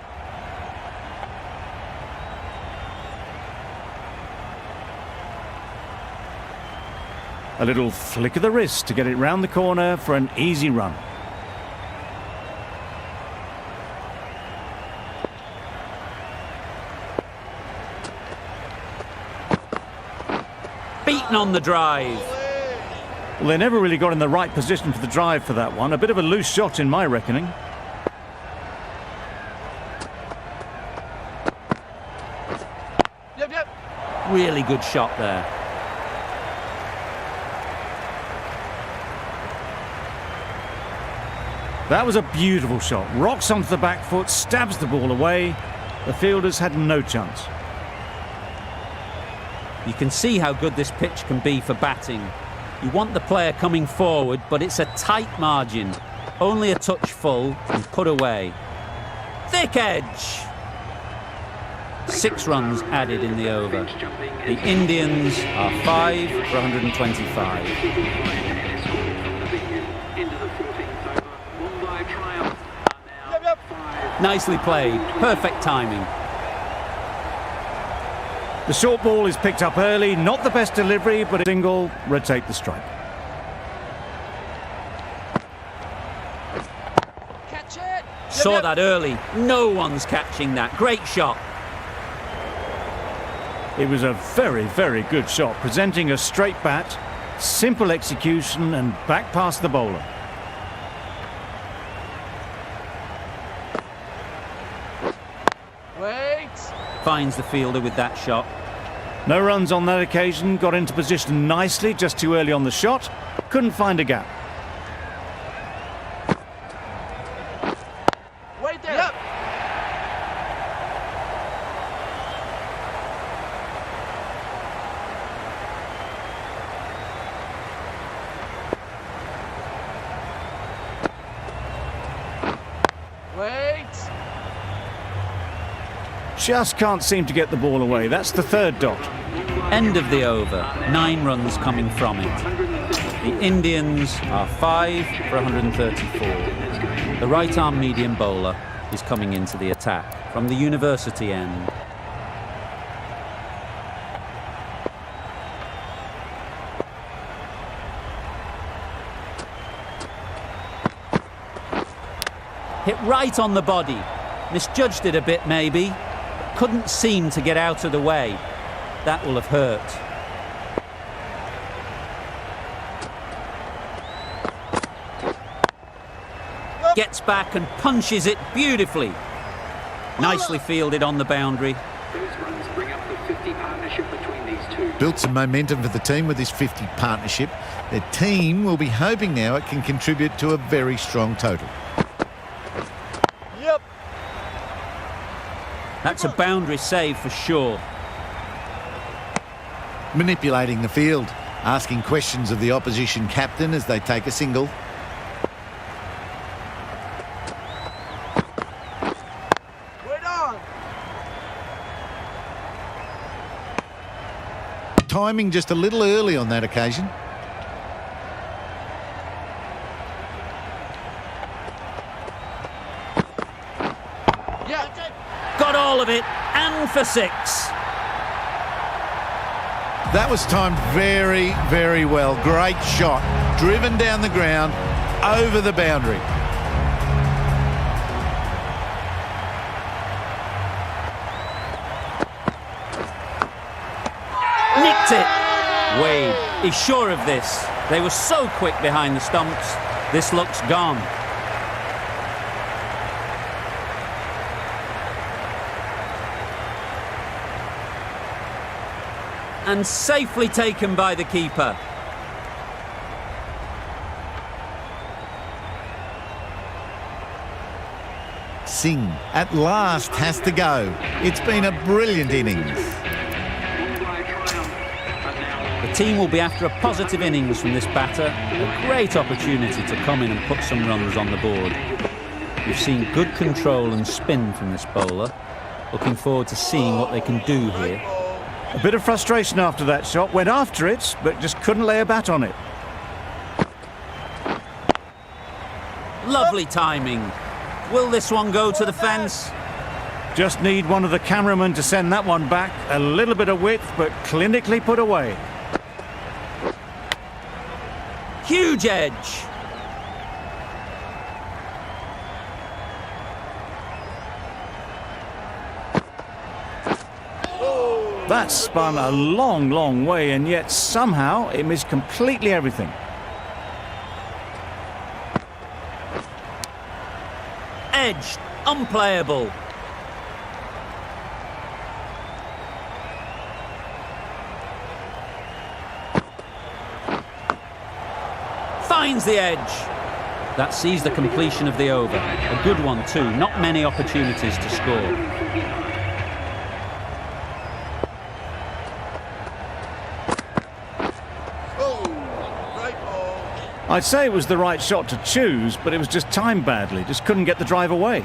A little flick of the wrist to get it round the corner for an easy run. Beaten on the drive. Well, they never really got in the right position for the drive for that one. A bit of a loose shot in my reckoning. Yep, yep. Really good shot there. That was a beautiful shot. Rocks onto the back foot, stabs the ball away. The fielders had no chance. You can see how good this pitch can be for batting. You want the player coming forward, but it's a tight margin. Only a touch full and put away. Thick edge. 6 runs added in the over. The Indians are 5 for 125. Yep, yep. Nicely played. Perfect timing. The short ball is picked up early. Not the best delivery, but a single. Rotate the strike. Catch it. Saw Yep, yep. that early. No one's catching that. Great shot. It was a very, very good shot, presenting a straight bat, simple execution and back past the bowler. Wait. Finds the fielder with that shot. No runs on that occasion, got into position nicely, just too early on the shot, couldn't find a gap. Wait there. Yep. Wait. Just can't seem to get the ball away. That's the 3rd dot. End of the over. 9 runs coming from it. The Indians are 5 for 134. The right-arm medium bowler is coming into the attack from the university end. Hit right on the body. Misjudged it a bit maybe. Couldn't seem to get out of the way. That will have hurt. Gets back and punches it beautifully. Nicely fielded on the boundary. Those runs bring up the 50 partnership between these two. Built some momentum for the team with this 50 partnership. Their team will be hoping now it can contribute to a very strong total. Yep. That's a boundary save for sure. Manipulating the field, asking questions of the opposition captain as they take a single. Wait on. Timing just a little early on that occasion. Yeah. Got all of it, and for 6. That was timed very, very well. Great shot. Driven down the ground, over the boundary. Nicked it. Wade is sure of this. They were so quick behind the stumps. This looks gone. And safely taken by the keeper. Singh at last has to go. It's been a brilliant innings. The team will be after a positive innings from this batter. A great opportunity to come in and put some runs on the board. We've seen good control and spin from this bowler. Looking forward to seeing what they can do here. A bit of frustration after that shot. Went after it, but just couldn't lay a bat on it. Lovely timing. Will this one go to the fence? Just need one of the cameramen to send that one back. A little bit of width, but clinically put away. Huge edge. That spun a long, long way, and yet somehow it missed completely everything. Edge. Unplayable. Finds the edge. That sees the completion of the over. A good one too. Not many opportunities to score. I'd say it was the right shot to choose, but it was just timed badly. Just couldn't get the drive away.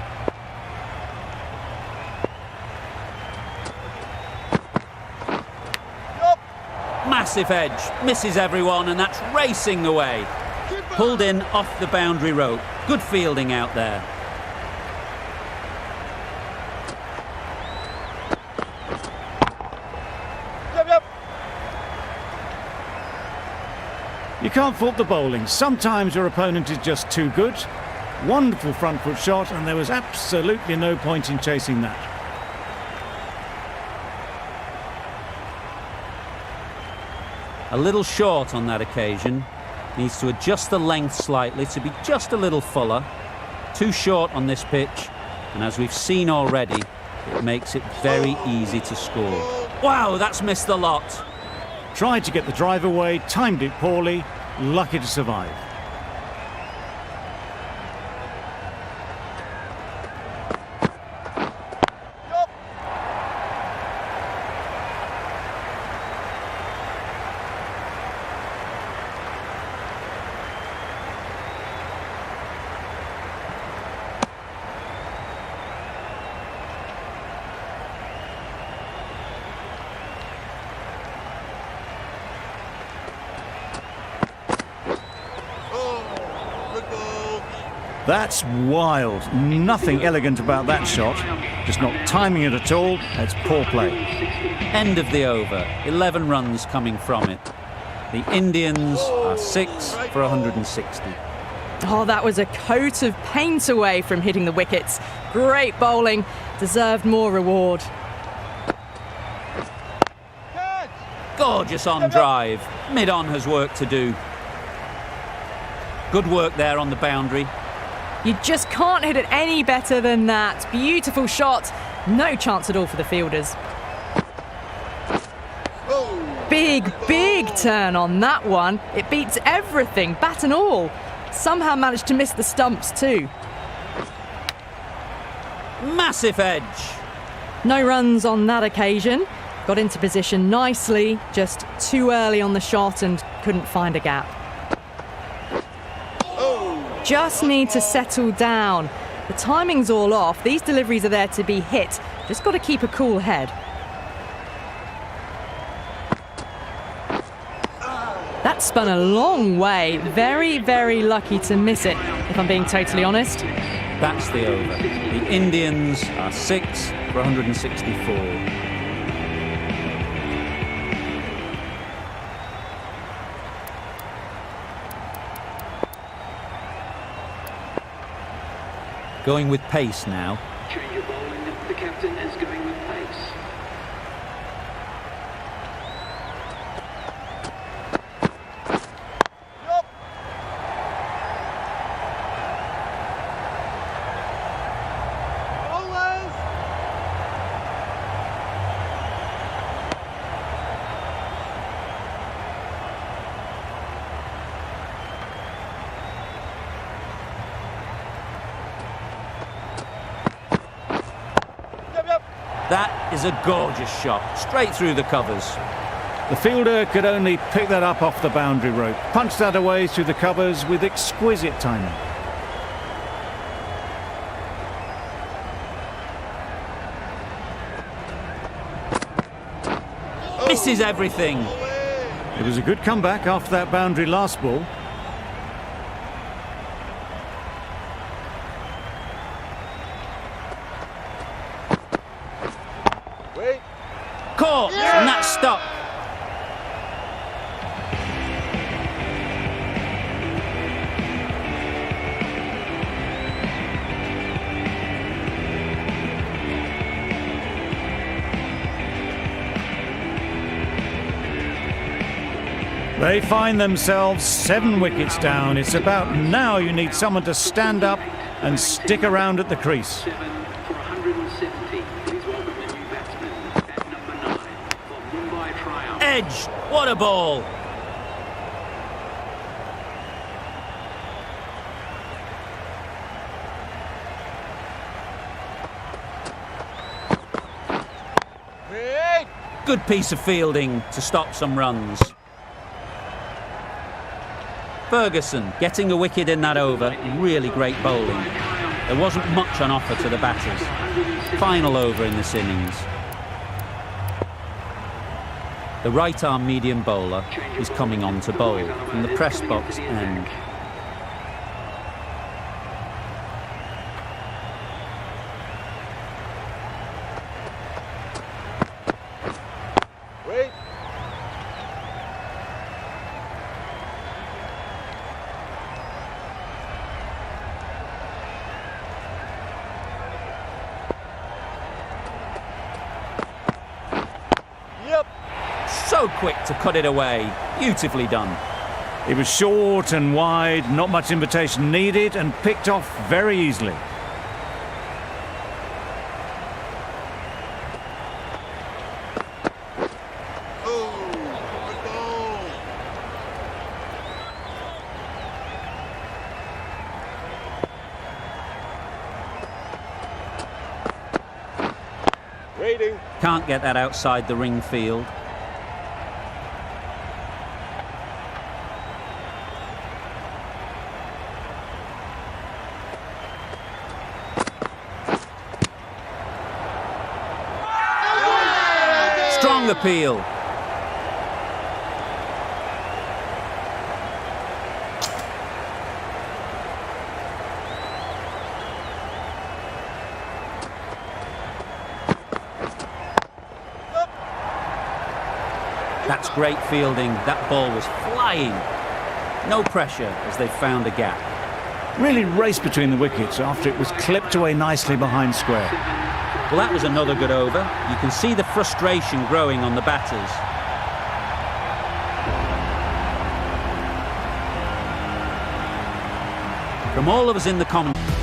Massive edge. Misses everyone, and that's racing away. Pulled in off the boundary rope. Good fielding out there. You can't fault the bowling. Sometimes your opponent is just too good. Wonderful front foot shot, and there was absolutely no point in chasing that. A little short on that occasion. Needs to adjust the length slightly to be just a little fuller. Too short on this pitch, and as we've seen already, it makes it very easy to score. Wow, that's missed the lot. Tried to get the drive away, timed it poorly, lucky to survive. That's wild. Nothing elegant about that shot. Just not timing it at all. It's poor play. End of the over. 11 runs coming from it. The Indians are 6 for 160. Oh, that was a coat of paint away from hitting the wickets. Great bowling. Deserved more reward. Gorgeous on drive. Mid-on has work to do. Good work there on the boundary. You just can't hit it any better than that. Beautiful shot. No chance at all for the fielders. Big turn on that one. It beats everything, bat and all. Somehow managed to miss the stumps too. Massive edge. No runs on that occasion. Got into position nicely, just too early on the shot and couldn't find a gap. Just need to settle down. The timing's all off. These deliveries are there to be hit. Just got to keep a cool head. That spun a long way. Very lucky to miss it, if I'm being totally honest. That's the over. The Indians are 6 for 164. Going with pace now. Change of bowling. The captain is going with pace. That is a gorgeous shot, straight through the covers. The fielder could only pick that up off the boundary rope. Punched that away through the covers with exquisite timing. This is everything. It was a good comeback after that boundary last ball. Caught, and that's stopped. They find themselves 7 wickets down. It's about now you need someone to stand up and stick around at the crease. 7 for 170. Please welcome the new batsman at number 9 for Mumbai Triumph. Edge, what a ball. Good piece of fielding to stop some runs. Ferguson getting a wicket in that over, really great bowling. There wasn't much on offer to the batters. Final over in this innings. The right-arm medium bowler is coming on to bowl from the press box end. So quick to cut it away. Beautifully done. It was short and wide, not much invitation needed, and picked off very easily. Can't get that outside the ring field. Strong appeal. That's great fielding. That ball was flying. No pressure as they found a gap. Really raced between the wickets after it was clipped away nicely behind square. Well, that was another good over. You can see the frustration growing on the batters. From all of us in the comments.